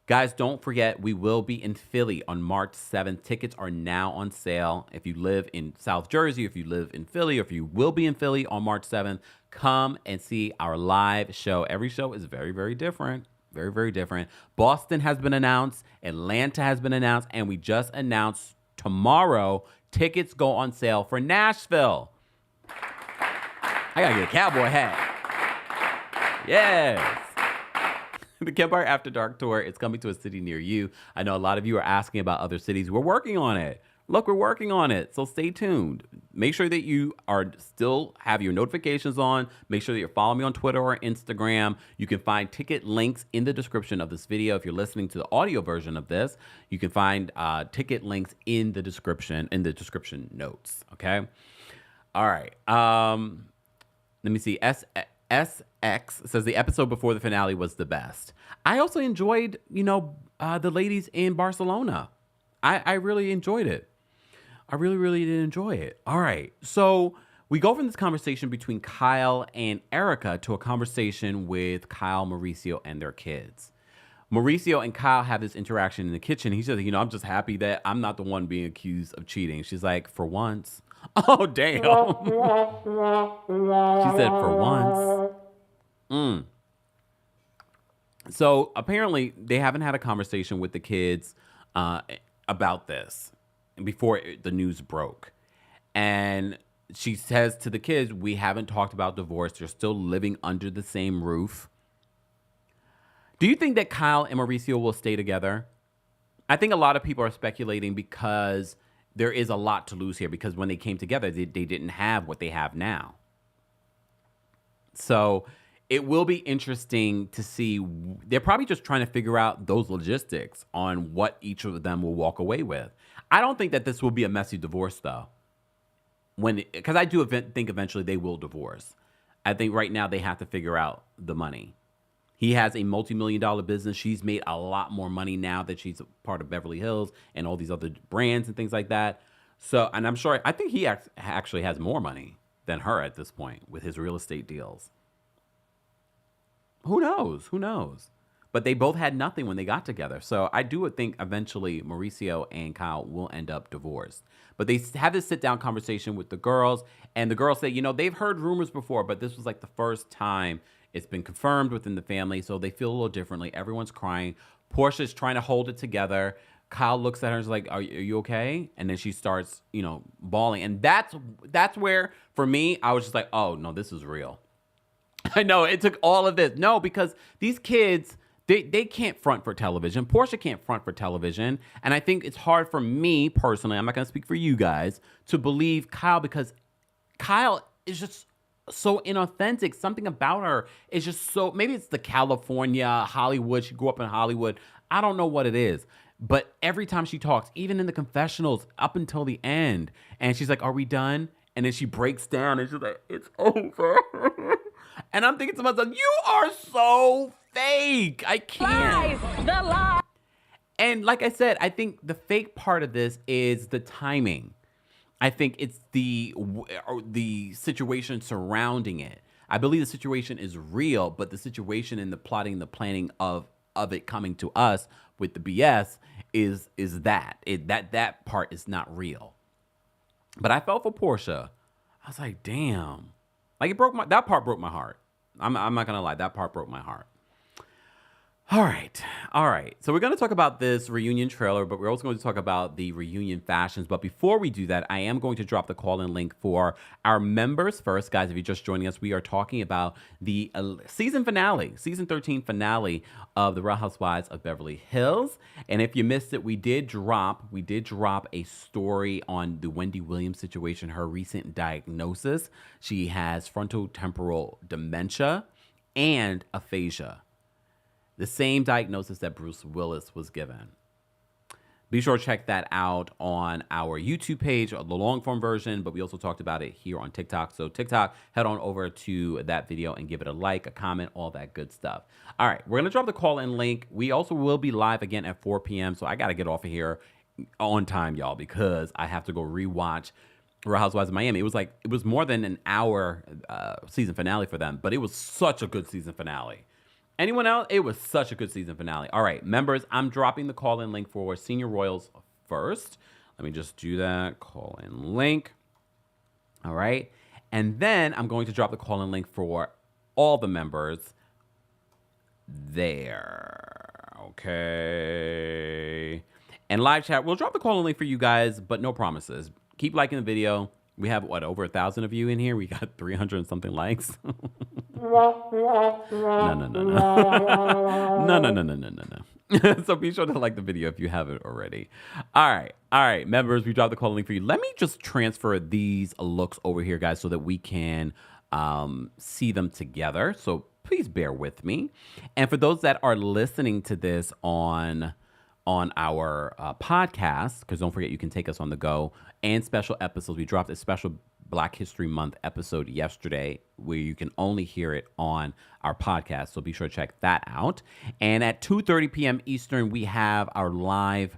Guys, don't forget, we will be in Philly on March 7th. Tickets are now on sale. If you live in South Jersey, if you live in Philly, or if you will be in Philly on March 7th, come and see our live show. Every show is very, very different. Very, very different. Boston has been announced. Atlanta has been announced. And we just announced tomorrow, tickets go on sale for Nashville. I got to get a cowboy hat. Yes. The Kempire After Dark Tour is coming to a city near you. I know a lot of you are asking about other cities. We're working on it. Look, we're working on it. So stay tuned. Make sure that you are still have your notifications on. Make sure that you're following me on Twitter or Instagram. You can find ticket links in the description of this video. If you're listening to the audio version of this, you can find ticket links in the description notes. Okay. All right. Let me see. SX says the episode before the finale was the best. I also enjoyed, the ladies in Barcelona. I really enjoyed it. I really, really did enjoy it. All right. So we go from this conversation between Kyle and Erica to a conversation with Kyle, Mauricio, and their kids. Mauricio and Kyle have this interaction in the kitchen. He says, I'm just happy that I'm not the one being accused of cheating. She's like, for once. Oh, damn. She said, for once. So apparently they haven't had a conversation with the kids about this before the news broke. And she says to the kids, we haven't talked about divorce. They're still living under the same roof. Do you think that Kyle and Mauricio will stay together? I think a lot of people are speculating because there is a lot to lose here, because when they came together, they didn't have what they have now. So it will be interesting to see. They're probably just trying to figure out those logistics on what each of them will walk away with. I don't think that this will be a messy divorce, though. Because I do think eventually they will divorce. I think right now they have to figure out the money. He has a multi-million-dollar business. She's made a lot more money now that she's a part of Beverly Hills and all these other brands and things like that. So, and I'm sure, I think he actually has more money than her at this point with his real estate deals. Who knows? Who knows? But they both had nothing when they got together. So I do think eventually Mauricio and Kyle will end up divorced. But they have this sit-down conversation with the girls. And the girls say, you know, they've heard rumors before, but this was like the first time it's been confirmed within the family. So they feel a little differently. Everyone's crying. Portia's trying to hold it together. Kyle looks at her and is like, are you okay? And then she starts, you know, bawling. And that's where, for me, I was just like, oh, no, this is real. I know, it took all of this. No, because these kids, they can't front for television. Portia can't front for television. And I think it's hard for me personally, I'm not going to speak for you guys, to believe Kyle, because Kyle is just so inauthentic. Something about her is just so, maybe it's the California, Hollywood. She grew up in Hollywood. I don't know what it is. But every time she talks, even in the confessionals up until the end, and she's like, are we done? And then she breaks down and she's like, it's over. And I'm thinking to myself, you are so fake. I can't. Lies, the lie. And like I said, I think the fake part of this is the timing. I think it's the situation surrounding it. I believe the situation is real, but the situation and the plotting, the planning of it coming to us with the BS is that part is not real. But I felt for Portia. I was like, damn. Like that part broke my heart. I'm not gonna lie, that part broke my heart. All right. So we're going to talk about this reunion trailer, but we're also going to talk about the reunion fashions. But before we do that, I am going to drop the call-in link for our members first. Guys, if you're just joining us, we are talking about the season 13 finale of The Real Housewives of Beverly Hills. And if you missed it, we did drop a story on the Wendy Williams situation, her recent diagnosis. She has frontotemporal dementia and aphasia. The same diagnosis that Bruce Willis was given. Be sure to check that out on our YouTube page, the long form version, but we also talked about it here on TikTok. So TikTok, head on over to that video and give it a like, a comment, all that good stuff. All right, we're going to drop the call-in link. We also will be live again at 4 p.m. So I got to get off of here on time, y'all, because I have to go rewatch Real Housewives of Miami. It was more than an hour season finale for them, but it was such a good season finale. Anyone else? It was such a good season finale. All right, members, I'm dropping the call-in link for Senior Royals first. Let me just do that. Call-in link. All right. And then I'm going to drop the call-in link for all the members there. Okay. And live chat, we'll drop the call-in link for you guys, but no promises. Keep liking the video. We have, over 1,000 of you in here? We got 300 and something likes. No. So be sure to like the video if you haven't already. All right, members, we dropped the call link for you. Let me just transfer these looks over here, guys, so that we can see them together. So please bear with me. And for those that are listening to this on our podcast, because don't forget you can take us on the go, and special episodes. We dropped a special Black History Month episode yesterday where you can only hear it on our podcast. So be sure to check that out. And at 2:30 p.m. Eastern, we have our live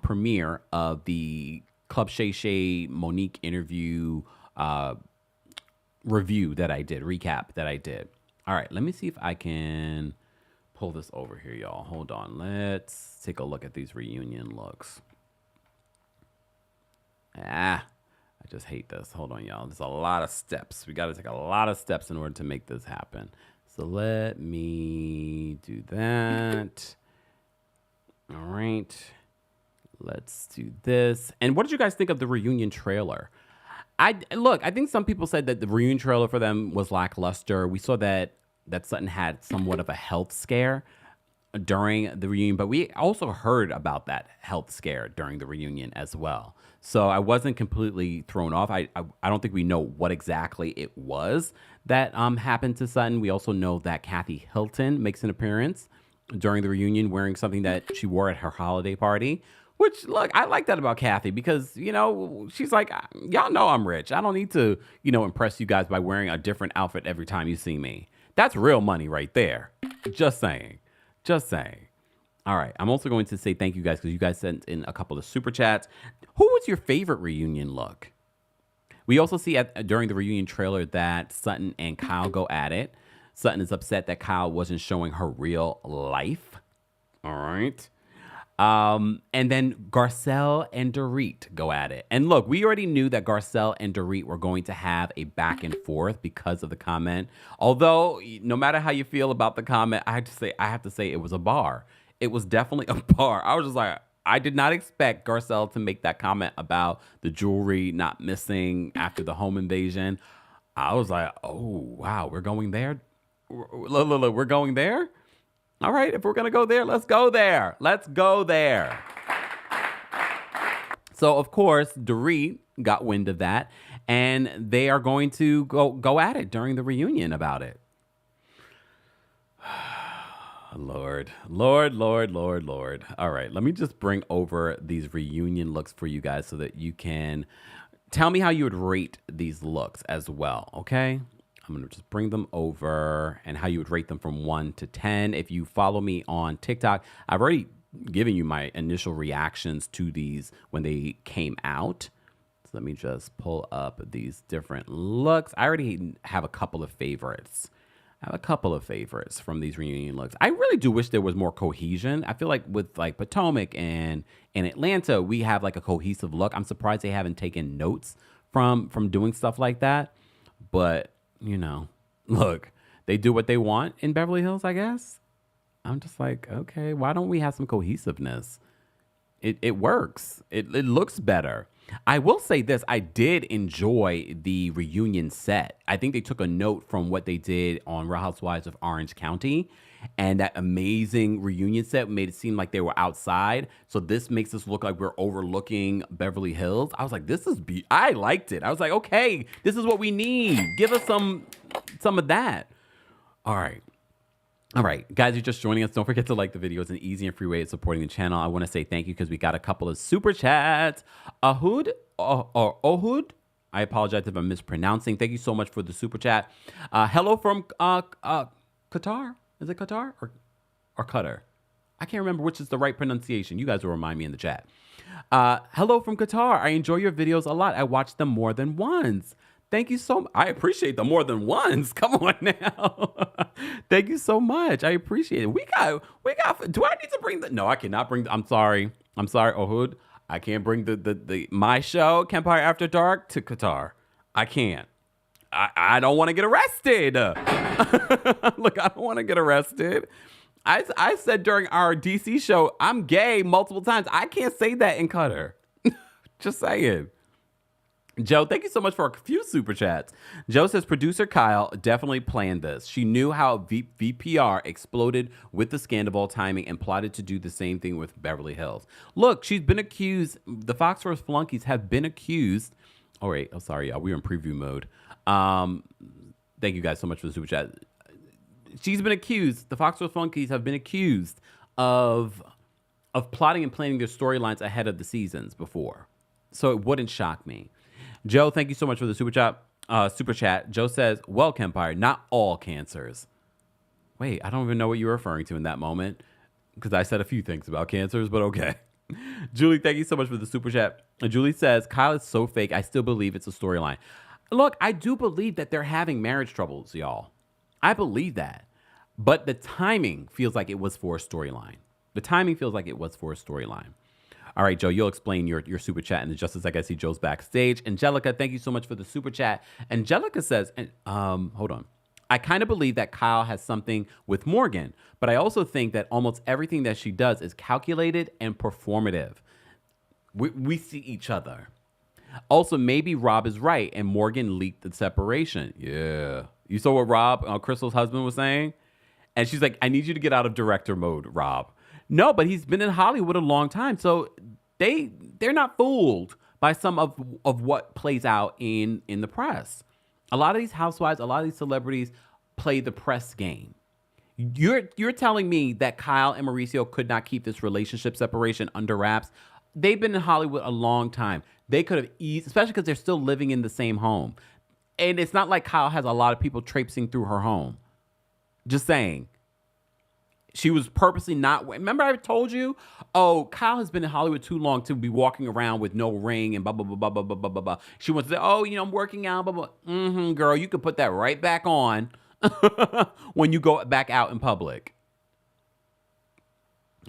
premiere of the Club Shay Shay Monique interview recap that I did. All right, let me see if I can pull this over here, y'all. Hold on. Let's take a look at these reunion looks. I just hate this. Hold on, y'all. There's a lot of steps. We got to take a lot of steps in order to make this happen. So let me do that. All right. Let's do this. And what did you guys think of the reunion trailer? I think some people said that the reunion trailer for them was lackluster. We saw that Sutton had somewhat of a health scare during the reunion, but we also heard about that health scare during the reunion as well. So I wasn't completely thrown off. I don't think we know what exactly it was that happened to Sutton. We also know that Kathy Hilton makes an appearance during the reunion wearing something that she wore at her holiday party. Which, look, I like that about Kathy because, you know, she's like, y'all know I'm rich. I don't need to, you know, impress you guys by wearing a different outfit every time you see me. That's real money right there. Just saying. Just saying. All right. I'm also going to say thank you guys because you guys sent in a couple of super chats. Who was your favorite reunion look? We also see during the reunion trailer that Sutton and Kyle go at it. Sutton is upset that Kyle wasn't showing her real life. All right. And then Garcelle and Dorit go at it. And look, we already knew that Garcelle and Dorit were going to have a back and forth because of the comment. Although, no matter how you feel about the comment, I have to say it was a bar. It was definitely a bar. I was just like, I did not expect Garcelle to make that comment about the jewelry not missing after the home invasion. I was like, oh, wow, we're going there? Look, we're going there? All right, if we're going to go there, let's go there. Let's go there. So, of course, Dorit got wind of that, and they are going to go at it during the reunion about it. Lord. All right, let me just bring over these reunion looks for you guys so that you can tell me how you would rate these looks as well, okay? I'm going to just bring them over and how you would rate them from 1 to 10. If you follow me on TikTok, I've already given you my initial reactions to these when they came out. So let me just pull up these different looks. I already have a couple of favorites. From these reunion looks. I really do wish there was more cohesion. I feel like with like Potomac and Atlanta, we have like a cohesive look. I'm surprised they haven't taken notes from doing stuff like that. But you know, look, they do what they want in Beverly Hills, I guess. I'm just like, okay, why don't we have some cohesiveness? It works. It looks better. I will say this. I did enjoy the reunion set. I think they took a note from what they did on Real Housewives of Orange County. And that amazing reunion set made it seem like they were outside. So this makes us look like we're overlooking Beverly Hills. I was like, I liked it. I was like, okay, this is what we need. Give us some of that. All right. Guys, you're just joining us. Don't forget to like the video. It's an easy and free way of supporting the channel. I want to say thank you because we got a couple of super chats. Ohud, I apologize if I'm mispronouncing. Thank you so much for the super chat. Hello from Qatar. Is it Qatar or Qatar? I can't remember which is the right pronunciation. You guys will remind me in the chat. Hello from Qatar. I enjoy your videos a lot. I watch them more than once. Thank you so much. I appreciate them more than once. Come on now. Thank you so much. I appreciate it. We got, do I need to bring no, I cannot bring, I'm sorry, Ohud. I can't bring my show, Kempire After Dark, to Qatar. I can't. I don't want to get arrested. Look, I don't want to get arrested. I said during our DC show, I'm gay multiple times. I can't say that in Qatar. Just saying. Joe, thank you so much for a few super chats. Joe says, producer Kyle definitely planned this. She knew how VPR exploded with the Scandal timing and plotted to do the same thing with Beverly Hills. Look, she's been accused. The Foxworth flunkies have been accused. Oh, wait. Oh, sorry, y'all. We're in preview mode. Thank you guys so much for the super chat. She's been accused. The Foxworth flunkies have been accused of plotting and planning their storylines ahead of the seasons before. So it wouldn't shock me. Joe, thank you so much for the super chat. Joe says, well, Kempire, not all cancers. Wait, I don't even know what you're referring to in that moment because I said a few things about cancers, but okay. Julie, thank you so much for the super chat. Julie says, Kyle is so fake. I still believe it's a storyline. Look, I do believe that they're having marriage troubles, y'all. I believe that. But the timing feels like it was for a storyline. All right, Joe, you'll explain your super chat in just a second. I see Joe's backstage. Angelica, thank you so much for the super chat. Angelica says, hold on. I kind of believe that Kyle has something with Morgan, but I also think that almost everything that she does is calculated and performative. We see each other. Also, maybe Rob is right and Morgan leaked the separation. Yeah. You saw what Rob, Crystal's husband, was saying? And she's like, I need you to get out of director mode, Rob. No, but he's been in Hollywood a long time, so they're not fooled by some of what plays out in the press. A lot of these housewives, a lot of these celebrities play the press game. You're telling me that Kyle and Mauricio could not keep this relationship separation under wraps they've been in Hollywood a long time. They could have especially because they're still living in the same home. And it's not like Kyle has a lot of people traipsing through her home. Just saying. She was purposely not. Remember I told you? Oh, Kyle has been in Hollywood too long to be walking around with no ring and blah, blah, blah, blah, blah, blah, blah, blah, blah. She wants to say, oh, I'm working out, blah, blah. Girl, you could put that right back on when you go back out in public.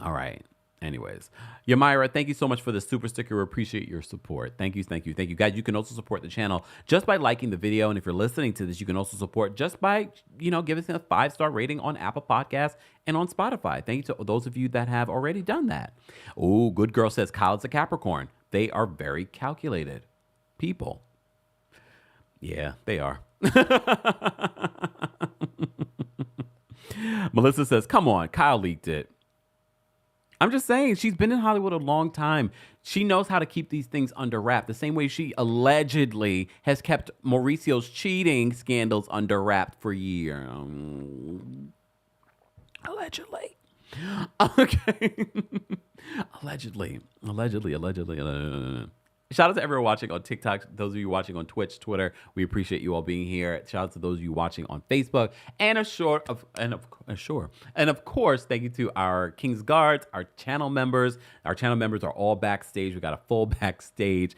All right. Anyways, Yamira, thank you so much for the super sticker. We appreciate your support. Thank you, thank you, thank you. Guys, you can also support the channel just by liking the video. And if you're listening to this, you can also support just by, giving us a 5-star rating on Apple Podcasts and on Spotify. Thank you to those of you that have already done that. Oh, Good Girl says Kyle's a Capricorn. They are very calculated people. Yeah, they are. Melissa says, come on, Kyle leaked it. I'm just saying, she's been in Hollywood a long time. She knows how to keep these things under wrap. The same way she allegedly has kept Mauricio's cheating scandals under wrap for years. Allegedly. Okay. Allegedly. Shout out to everyone watching on TikTok, those of you watching on Twitch, Twitter. We appreciate you all being here. Shout out to those of you watching on Facebook. And of course, thank you to our King's Guards, our channel members. Our channel members are all backstage. We got a full backstage.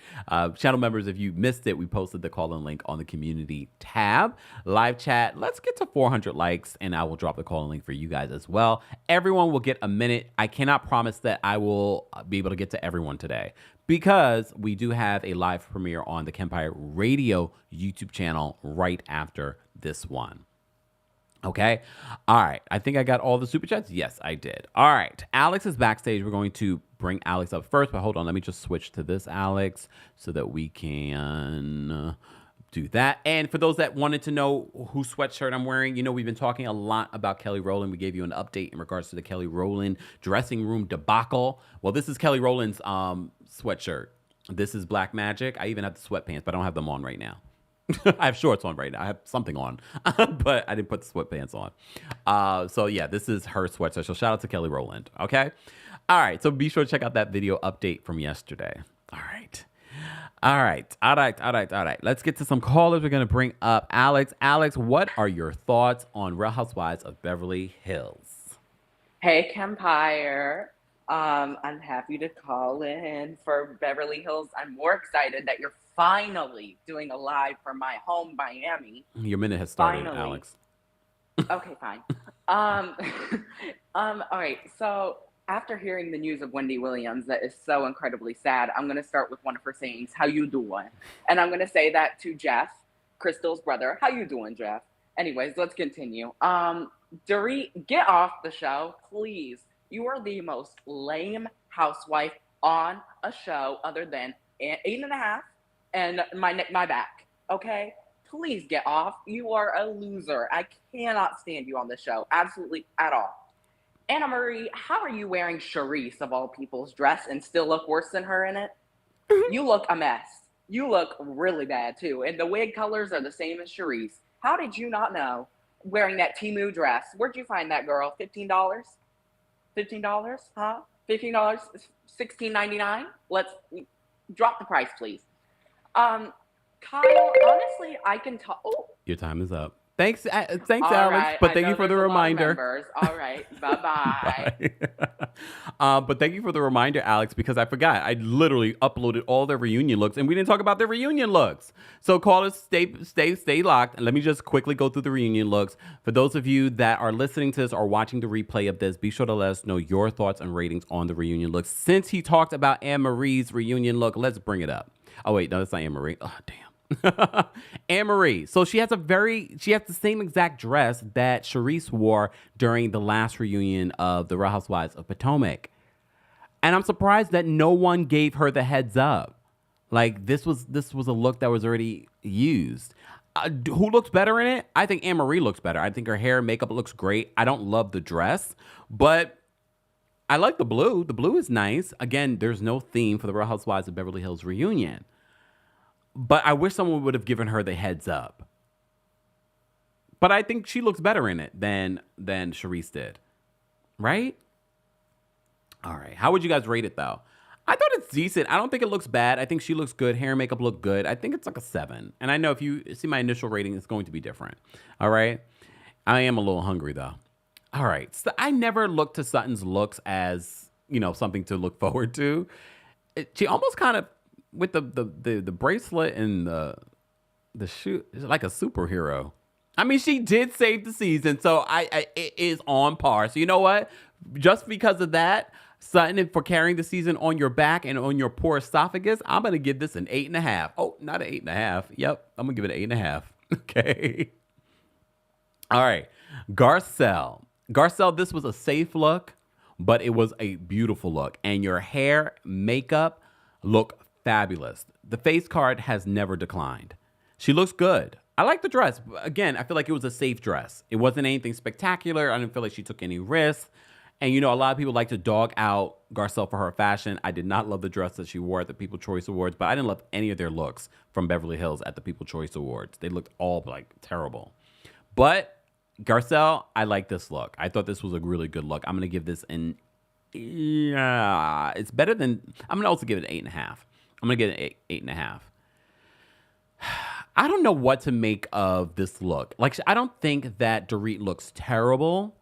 Channel members, if you missed it, we posted the call-in link on the community tab. Live chat, let's get to 400 likes, and I will drop the call-in link for you guys as well. Everyone will get a minute. I cannot promise that I will be able to get to everyone today, because we do have a live premiere on the Kempire Radio YouTube channel right after this one. Okay? All right. I think I got all the super chats. Yes, I did. All right. Alex is backstage. We're going to bring Alex up first, but hold on. Let me just switch to this Alex so that we can do that. And for those that wanted to know whose sweatshirt I'm wearing, we've been talking a lot about Kelly Rowland. We gave you an update in regards to the Kelly Rowland dressing room debacle. Well, this is Kelly Rowland's sweatshirt. This is Black Magic. I even have the sweatpants, but I don't have them on right now. I have shorts on right now. I have something on, but I didn't put the sweatpants on. So yeah, this is her sweatshirt. So shout out to Kelly Rowland. Okay. All right. So be sure to check out that video update from yesterday. All right. Let's get to some callers. We're going to bring up Alex. Alex, what are your thoughts on Real Housewives of Beverly Hills? Hey, Kempire. I'm happy to call in for Beverly Hills. I'm more excited that you're finally doing a live from my home, Miami. Your minute has started, finally. Alex. Okay, fine. All right. So after hearing the news of Wendy Williams, that is so incredibly sad, I'm going to start with one of her sayings, how you doing? And I'm going to say that to Jeff, Crystal's brother. How you doing, Jeff? Anyways, let's continue. Dorit, get off the show, please. You are the most lame housewife on a show other than 8.5 and my back, okay? Please get off. You are a loser. I cannot stand you on the show, absolutely at all. Anna Marie, how are you wearing Charisse, of all people's, dress and still look worse than her in it? You look a mess. You look really bad, too. And the wig colors are the same as Charisse. How did you not know wearing that Temu dress? Where'd you find that, girl? $15? $15? Huh? $15? $16.99? Let's drop the price, please. Kyle, honestly, I can talk. Oh. Your time is up. Thanks, Alex. Right. But thank you for the reminder. All right. Bye-bye. But thank you for the reminder, Alex, because I forgot. I literally uploaded all their reunion looks, and we didn't talk about their reunion looks. So callers, stay locked, and let me just quickly go through the reunion looks. For those of you that are listening to this or watching the replay of this, be sure to let us know your thoughts and ratings on the reunion looks. Since he talked about Anne Marie's reunion look, let's bring it up. Oh wait, no, that's not Anne Marie. Oh damn. Anne Marie. So she has the same exact dress that Charisse wore during the last reunion of the Real Housewives of Potomac. And I'm surprised that no one gave her the heads up. Like this was a look that was already used. Who looks better in it? I think Anne Marie looks better. I think her hair and makeup looks great. I don't love the dress, but I like the blue. The blue is nice. Again, there's no theme for the Real Housewives of Beverly Hills reunion. But I wish someone would have given her the heads up. But I think she looks better in it than Charisse did. Right? All right. How would you guys rate it, though? I thought it's decent. I don't think it looks bad. I think she looks good. Hair and makeup look good. I think it's like a 7. And I know if you see my initial rating, it's going to be different. All right. I am a little hungry though. All right. So I never looked to Sutton's looks as, something to look forward to. She almost kind of, with the bracelet and the shoe, is like a superhero. I mean, she did save the season, so it is on par. So you know what? Just because of that, Sutton, for carrying the season on your back and on your poor esophagus, I'm gonna give this an 8.5. Oh, not an 8.5. Yep, I'm gonna give it an 8.5. Okay. All right, Garcelle. Garcelle, this was a safe look, but it was a beautiful look, and your hair, makeup look fabulous. The face card has never declined. She looks good. I like the dress. Again, I feel like it was a safe dress. It wasn't anything spectacular. I didn't feel like she took any risks. And, a lot of people like to dog out Garcelle for her fashion. I did not love the dress that she wore at the People's Choice Awards, but I didn't love any of their looks from Beverly Hills at the People's Choice Awards. They looked all, terrible. But Garcelle, I like this look. I thought this was a really good look. I'm going to give this it's better than, I'm going to also give it an 8.5. I'm going to get an 8.5. I don't know what to make of this look. I don't think that Dorit looks terrible,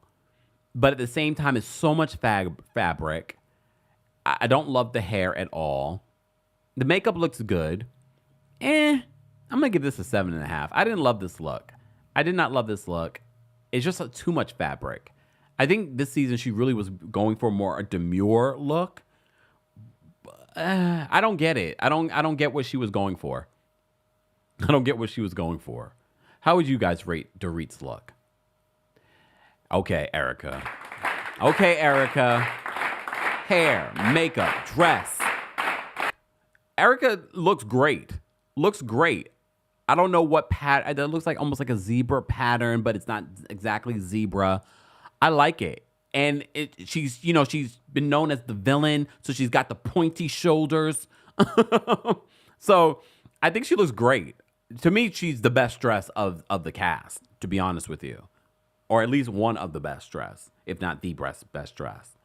but at the same time, it's so much fabric. I don't love the hair at all. The makeup looks good. I'm going to give this a 7.5. I didn't love this look. I did not love this look. It's just too much fabric. I think this season she really was going for more a demure look. I don't get it. I don't get what she was going for. I don't get what she was going for. How would you guys rate Dorit's look? Okay, Erica. Hair, makeup, dress. Erica looks great. I don't know what pattern. That looks like almost like a zebra pattern, but it's not exactly zebra. I like it. And she's been known as the villain, so she's got the pointy shoulders. So I think she looks great. To me, she's the best dress of the cast, to be honest with you. Or at least one of the best dress, if not the best dress.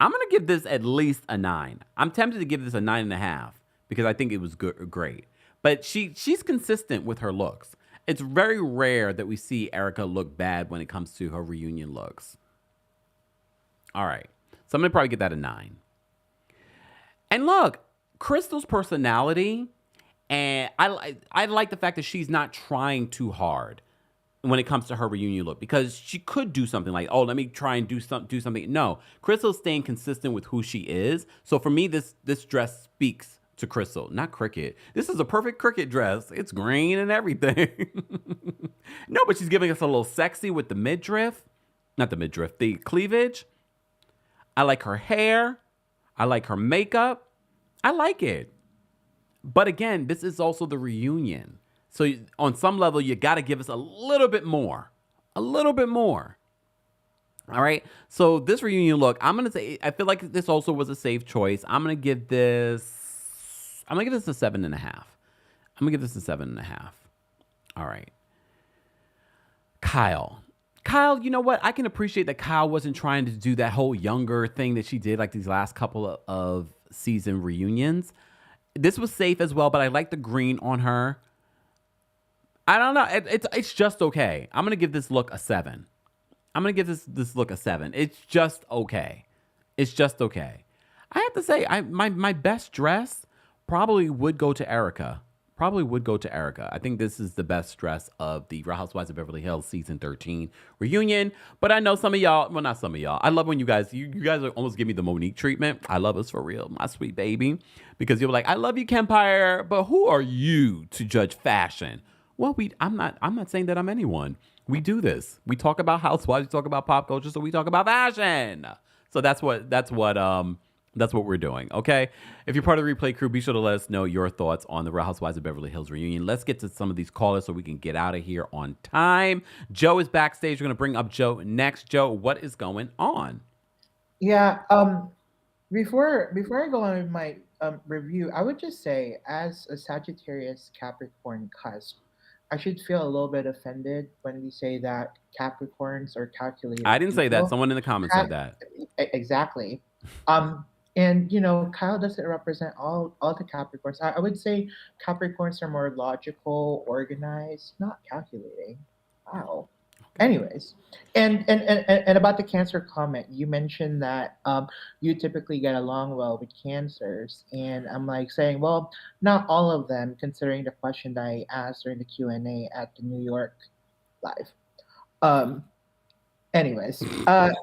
I'm going to give this at least a 9. I'm tempted to give this a 9.5 because I think it was great. But she's consistent with her looks. It's very rare that we see Erica look bad when it comes to her reunion looks. All right. So I'm going to probably give that a 9. And look, Crystal's personality, and I like the fact that she's not trying too hard when it comes to her reunion look, because she could do something like, oh, let me try and do something. No, Crystal's staying consistent with who she is. So for me, this dress speaks to Crystal, not Cricket. This is a perfect Cricket dress. It's green and everything. No, but she's giving us a little sexy with the the cleavage. I like her hair. I like her makeup. I like it. But again, this is also the reunion. So on some level, you got to give us a little bit more. All right. So this reunion look, I'm going to say, I feel like this also was a safe choice. I'm going to give this a 7.5. All right. Kyle, you know what? I can appreciate that Kyle wasn't trying to do that whole younger thing that she did like these last couple of season reunions. This was safe as well, but I like the green on her. I don't know. It's just okay. I'm going to give this look a 7. I'm going to give this look a 7. It's just okay. I have to say, my best dress probably would go to Erica. I think this is the best dress of the Real Housewives of Beverly Hills season 13 reunion. But I know some of y'all, well, not some of y'all. I love when you guys almost give me the Monique treatment. I love us for real, my sweet baby. Because you're like, I love you, Kempire, but who are you to judge fashion? Well, I'm not saying that I'm anyone. We do this. We talk about housewives, we talk about pop culture, so we talk about fashion. So that's what we're doing, okay? If you're part of the Replay crew, be sure to let us know your thoughts on the Real Housewives of Beverly Hills reunion. Let's get to some of these callers so we can get out of here on time. Joe is backstage. We're going to bring up Joe next. Joe, what is going on? Yeah, before I go on with my review, I would just say, as a Sagittarius Capricorn cusp, I should feel a little bit offended when we say that Capricorns are calculated. I didn't say that. Someone in the comments said that. Exactly. And Kyle doesn't represent all the Capricorns. I would say Capricorns are more logical, organized, not calculating. Wow. Anyways, and about the Cancer comment, you mentioned that you typically get along well with Cancers, and I'm like saying, well, not all of them, considering the question that I asked during the Q&A at the New York live. Um, anyways, I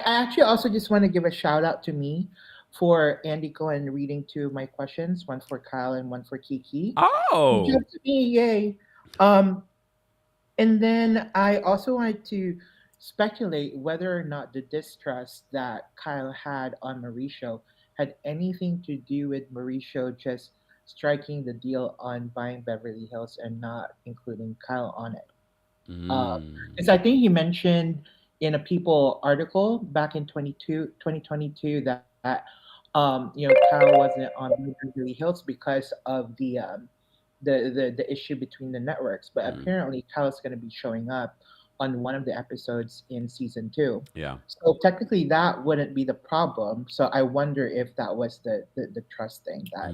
actually also just want to give a shout out to me for Andy Cohen reading two of my questions, one for Kyle and one for Kiki. Good Oh. job to me, yay! Um, and then I also wanted to speculate whether or not the distrust that Kyle had on Mauricio had anything to do with Mauricio just striking the deal on buying Beverly Hills and not including Kyle on it. Because I Mm. think he mentioned in a People article back in 2022 that Kyle wasn't on Beverly Hills because of the issue between the networks. But Mm. apparently, Kyle's going to be showing up on one of the episodes in season two. Yeah. So technically, that wouldn't be the problem. So I wonder if that was the trust thing that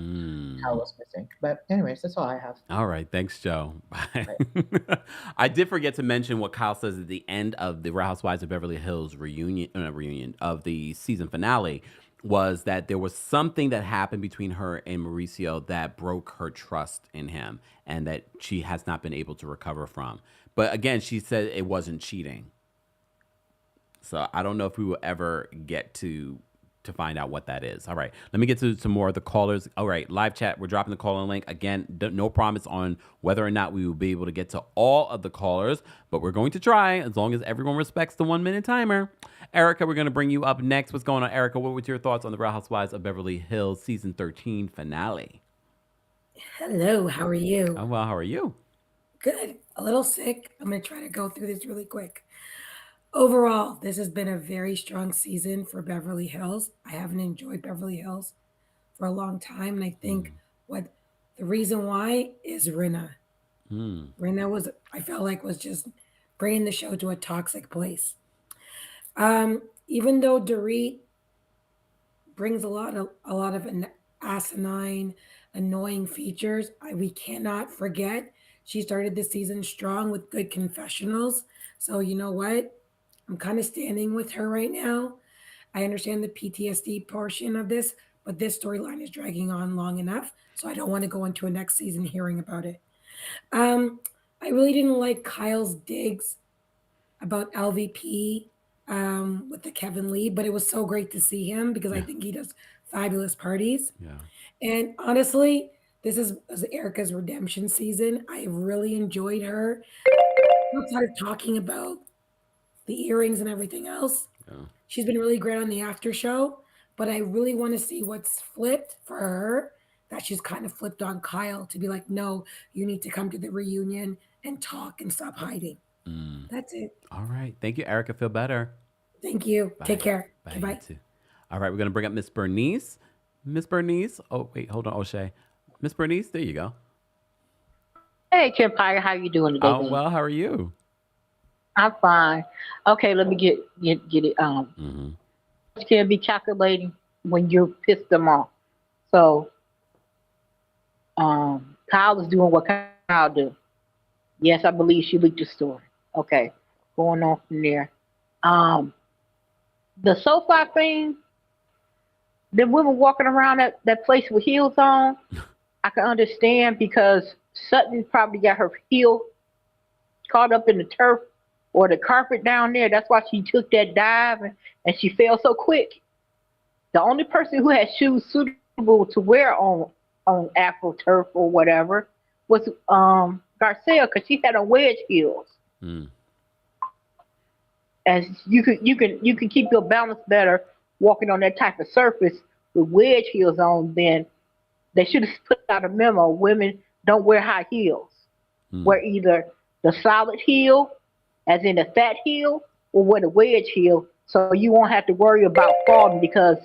Kyle Mm. was missing. But anyways, that's all I have. All right. Thanks, Joe. Bye. Right. I did forget to mention what Kyle says at the end of the Real Housewives of Beverly Hills reunion of the season finale was that there was something that happened between her and Mauricio that broke her trust in him and that she has not been able to recover from. But again, she said it wasn't cheating. So I don't know if we will ever get to find out what that is. All right, let me get to some more of the callers. All right, live chat. We're dropping the call-in link again. No promise on whether or not we will be able to get to all of the callers, but we're going to try as long as everyone respects the 1 minute timer. Erica, we're going to bring you up next. What's going on, Erica? What were your thoughts on the Real Housewives of Beverly Hills season 13 finale? Hello, how are you? Oh well, how are you? Good. A little sick. I'm going to try to go through this really quick. Overall, this has been a very strong season for Beverly Hills. I haven't enjoyed Beverly Hills for a long time, and I think what the reason why is Rinna. Hmm. Rinna I felt like, was just bringing the show to a toxic place. Even though Dorit brings a lot of asinine, annoying features. We cannot forget she started the season strong with good confessionals. So you know what? I'm kind of standing with her right now. I understand the PTSD portion of this, but this storyline is dragging on long enough, so I don't want to go into a next season hearing about it. Um, I really didn't like Kyle's digs about LVP with the Kevin Lee, but it was so great to see him because I Yeah. think he does fabulous parties. Yeah. And honestly, this is Erica's redemption season. I really enjoyed her outside of talking about the earrings and everything else. Yeah. She's been really great on the after show, but I really want to see what's flipped for her. That she's kind of flipped on Kyle to be like, no, you need to come to the reunion and talk and stop hiding. Mm. That's it. All right. Thank you, Erica. Feel better. Thank you. Take Bye. care. Bye. Okay, You bye. too. All right. We're gonna bring up Miss Bernice. Miss Bernice. Oh wait, hold on, O'Shea. Miss Bernice. There you go. Hey, Kempire, how you doing today, Oh man? well. How are you? I'm fine. Okay, let me get it. Mm-hmm. You can be calculating when you piss them off. So, Kyle is doing what Kyle do. Yes, I believe she leaked the story. Okay, going on from there. The sofa thing, the women walking around that place with heels on, I can understand because Sutton probably got her heel caught up in the turf or the carpet down there. That's why she took that dive and she fell so quick. The only person who had shoes suitable to wear on Afro turf or whatever was Garcia because she had on wedge heels. Mm. And you can keep your balance better walking on that type of surface with wedge heels on. Then they should have put out a memo: women don't wear high heels. Mm. Wear either the solid heel, as in the fat heel, or wear the wedge heel, so you won't have to worry about falling because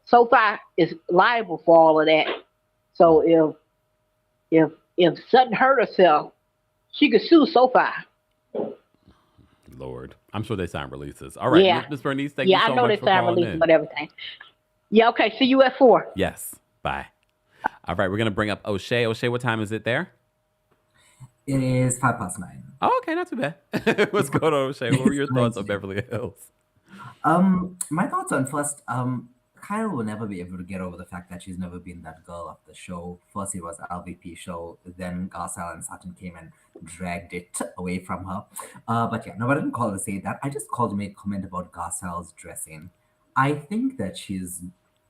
SoFi is liable for all of that. So if Sutton hurt herself, she could sue SoFi. Lord. I'm sure they sign releases. All right, Yeah. Miss Bernice, thank you Yeah, I so know much they for sign calling releases, in. but everything. Yeah, okay. See you at 4. Yes. Bye. All right, we're gonna bring up O'Shea. O'Shea, what time is it there? It is 9:05. Oh, okay, not too bad. What's going on, O'Shea? What were your thoughts on Beverly Hills? My thoughts on first, Kyle will never be able to get over the fact that she's never been that girl of the show. First it was LVP show, then Garcelle and Sutton came and dragged it away from her. But yeah, no, I didn't call to say that. I just called to make a comment about Garcelle's dressing. I think that she's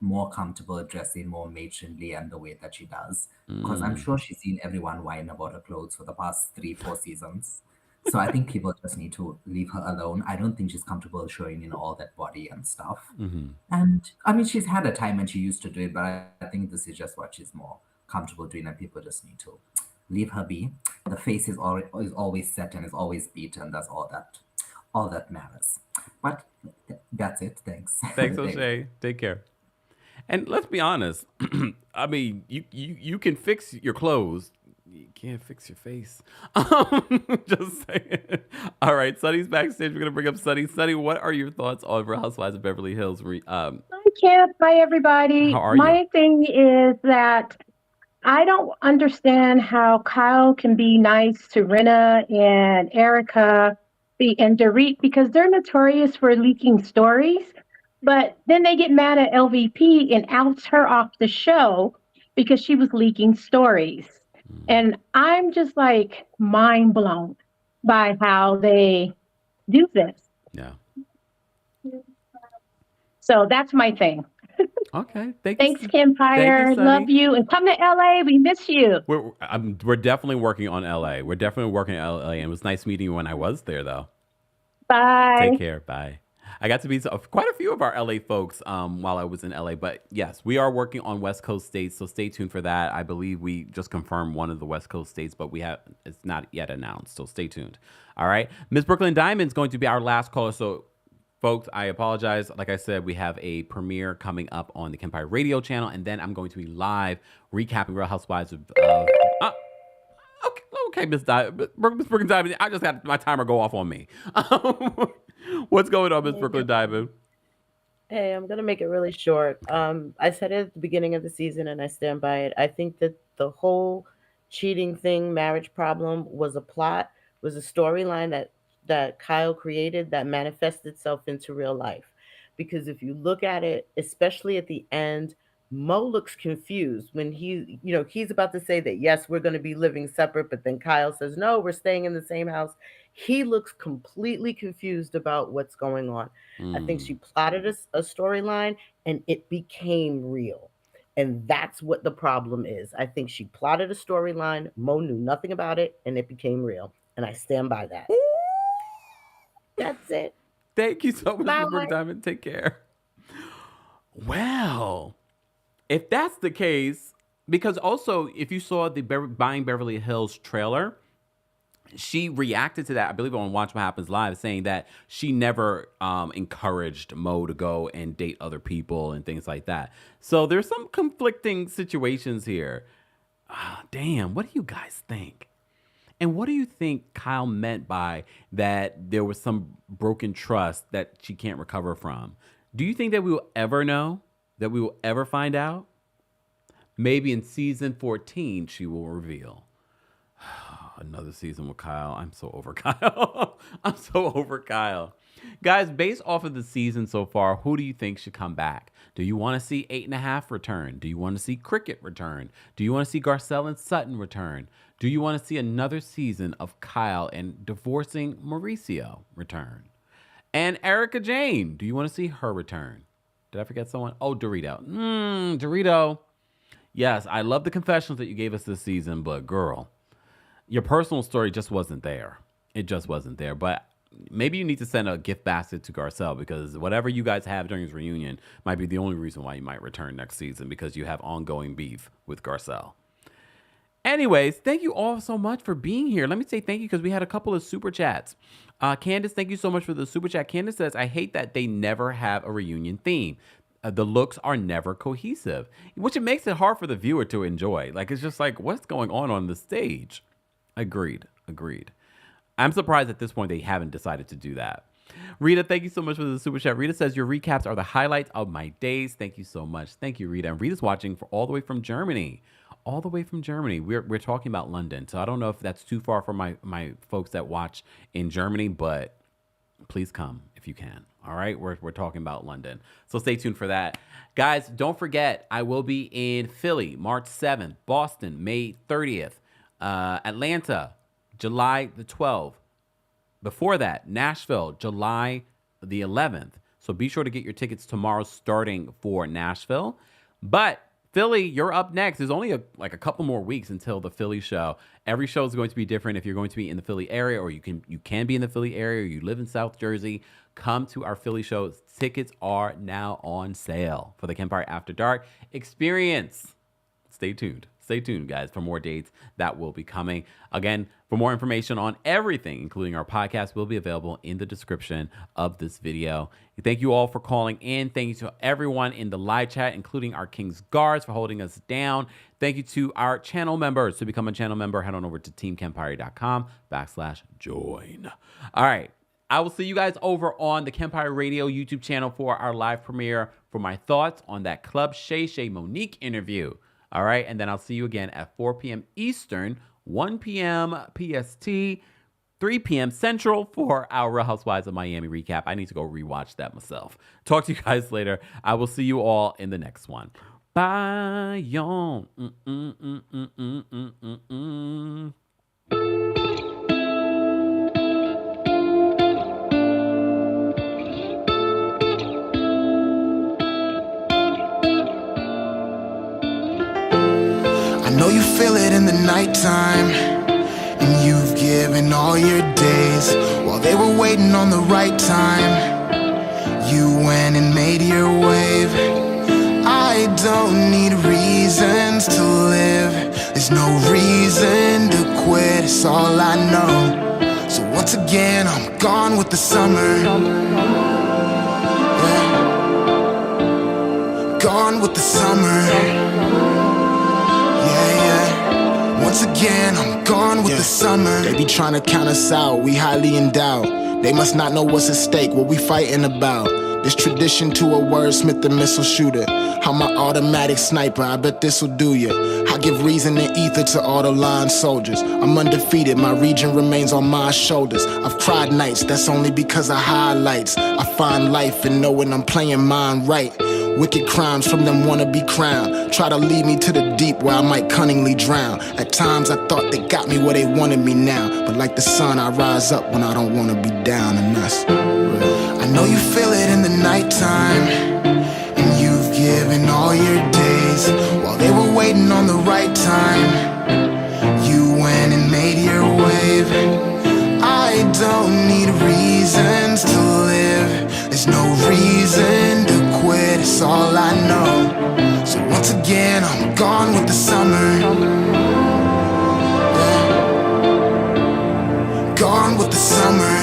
more comfortable dressing more matronly and the way that she does. Because I'm sure she's seen everyone whine about her clothes for the past 3-4 seasons. So I think people just need to leave her alone. I don't think she's comfortable showing all that body and stuff. And I mean, she's had a time when she used to do it, but I think this is just what she's more comfortable doing, and people just need to leave her be. The face is always set and is always beaten. That's all that matters. But that's it. Thanks. Thanks, O'Shea. Take care. And let's be honest. I mean, you can fix your clothes. You can't fix your face. Just saying. All right, Sunny's backstage. We're gonna bring up Sunny. Sunny, what are your thoughts on Real Housewives of Beverly Hills? Hi, Kemp. Hi, everybody. How are My you? thing is that I don't understand how Kyle can be nice to Rinna and Erica and Dorit because they're notorious for leaking stories. But then they get mad at LVP and outs her off the show because she was leaking stories. And I'm just like mind blown by how they do this. Yeah. So that's my thing. Okay. Thanks, Thank Kempire. you, Sunny. Love you. And come to LA. We miss you. We're definitely working on LA. We're definitely working on LA. And it was nice meeting you when I was there, though. Bye. Take care. Bye. I got to meet quite a few of our LA folks while I was in LA. But yes, we are working on West Coast states, so stay tuned for that. I believe we just confirmed one of the West Coast states, but it's not yet announced, so stay tuned. All right. Miss Brooklyn Diamond's going to be our last caller, so folks, I apologize. Like I said, we have a premiere coming up on the Kempire radio channel, and then I'm going to be live recapping Real Housewives of okay, Miss Brooklyn Diamond. I just got my timer go off on me. What's going on, Miss Brooklyn Diamond? Hey, I'm gonna make it really short. I said it at the beginning of the season, and I stand by it. I think that the whole cheating thing, marriage problem, was a plot, was a storyline that Kyle created that manifested itself into real life. Because if you look at it, especially at the end, Mo looks confused when he's about to say that, yes, we're going to be living separate, but then Kyle says, no, we're staying in the same house. He looks completely confused about what's going on. I think she plotted a storyline and it became real. And that's what the problem is. I think she plotted a storyline. Mo knew nothing about it and it became real. And I stand by that. That's it. Thank you so much, Miss Brooklyn Diamond. Take care. Well, if that's the case, because also if you saw the Buying Beverly Hills trailer, she reacted to that, I believe on Watch What Happens Live, saying that she never encouraged Mo to go and date other people and things like that. So there's some conflicting situations here. Damn, what do you guys think? And what do you think Kyle meant by that there was some broken trust that she can't recover from? Do you think that we will ever know? That we will ever find out? Maybe in season 14, she will reveal. Another season with Kyle. I'm so over Kyle. I'm so over Kyle. Guys, based off of the season so far, who do you think should come back? Do you want to see 8.5 return? Do you want to see Cricket return? Do you want to see Garcelle and Sutton return? Do you want to see another season of Kyle and divorcing Mauricio return? And Erica Jane, do you want to see her return? Did I forget someone? Oh, Dorito. Dorito. Yes, I love the confessions that you gave us this season, but girl, your personal story just wasn't there. It just wasn't there. But maybe you need to send a gift basket to Garcelle, because whatever you guys have during his reunion might be the only reason why you might return next season, because you have ongoing beef with Garcelle. Anyways, thank you all so much for being here. Let me say thank you because we had a couple of super chats. Candace, thank you so much for the super chat. Candace says, I hate that they never have a reunion theme. The looks are never cohesive, which it makes it hard for the viewer to enjoy. Like, it's just like, what's going on the stage? Agreed. I'm surprised at this point they haven't decided to do that. Rita, thank you so much for the super chat. Rita says your recaps are the highlights of my days. Thank you so much. Thank you, Rita. And Rita's watching all the way from Germany. All the way from Germany. We're talking about London. So I don't know if that's too far for my folks that watch in Germany, but please come if you can. All right, we're talking about London. So stay tuned for that. Guys, don't forget, I will be in Philly, March 7th, Boston, May 30th, Atlanta, July the 12th. Before that, Nashville, July the 11th. So be sure to get your tickets tomorrow starting for Nashville. But Philly, you're up next. There's only a couple more weeks until the Philly show. Every show is going to be different. If you're going to be in the Philly area, or you can be in the Philly area, or you live in South Jersey, come to our Philly show. Tickets are now on sale for the Kempire After Dark experience. Stay tuned. Stay tuned, guys, for more dates that will be coming. Again, for more information on everything, including our podcast, will be available in the description of this video. Thank you all for calling in. Thank you to everyone in the live chat, including our King's Guards, for holding us down. Thank you to our channel members. To become a channel member, head on over to teamkempire.com/join. All right. I will see you guys over on the Kempire Radio YouTube channel for our live premiere for my thoughts on that Club Shay Shay Monique interview. All right. And then I'll see you again at 4 p.m. Eastern, 1 p.m. PST, 3 p.m. Central for our Real Housewives of Miami recap. I need to go rewatch that myself. Talk to you guys later. I will see you all in the next one. Bye, y'all. I know you feel it in the nighttime, and you've given all your days while they were waiting on the right time. You went and made your wave. I don't need reasons to live. There's no reason to quit, it's all I know. So once again, I'm gone with the summer. Yeah. Gone with the summer. Once again, I'm gone with the summer. They be trying to count us out, we highly endowed. They must not know what's at stake, what we fighting about. This tradition to a wordsmith and missile shooter. I'm my automatic sniper, I bet this'll do ya. I give reason and ether to all the line soldiers. I'm undefeated, my region remains on my shoulders. I've cried nights, that's only because of highlights. I find life in knowing I'm playing mine right. Wicked crimes from them wanna-be crowned. Try to lead me to the deep where I might cunningly drown. At times I thought they got me where they wanted me now. But like the sun, I rise up when I don't wanna be down, and that's real. I know you feel it in the nighttime, and you've given all your days while they were waiting on the right time. You went and made your wave. I don't need reasons to live. There's no reason to quit, it's all I know. So once again, I'm gone with the summer. Yeah. Gone with the summer.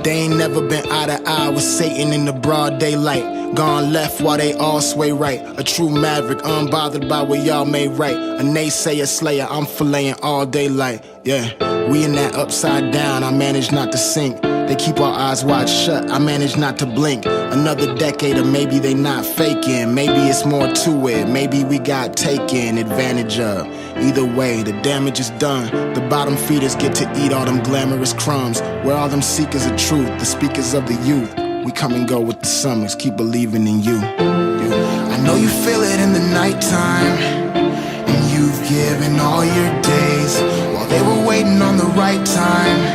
They ain't never been eye to eye with Satan in the broad daylight. Gone left while they all sway right. A true maverick, unbothered by what y'all made right. A naysayer slayer, I'm filleting all daylight. Yeah, we in that upside down, I manage not to sink. They keep our eyes wide shut, I manage not to blink. Another decade, or maybe they not faking. Maybe it's more to it, maybe we got taken advantage of. Either way, the damage is done. The bottom feeders get to eat all them glamorous crumbs. Where all them seekers of truth, the speakers of the youth. We come and go with the summers, keep believing in you. I know you feel it in the nighttime, and you've given all your days while they were waiting on the right time.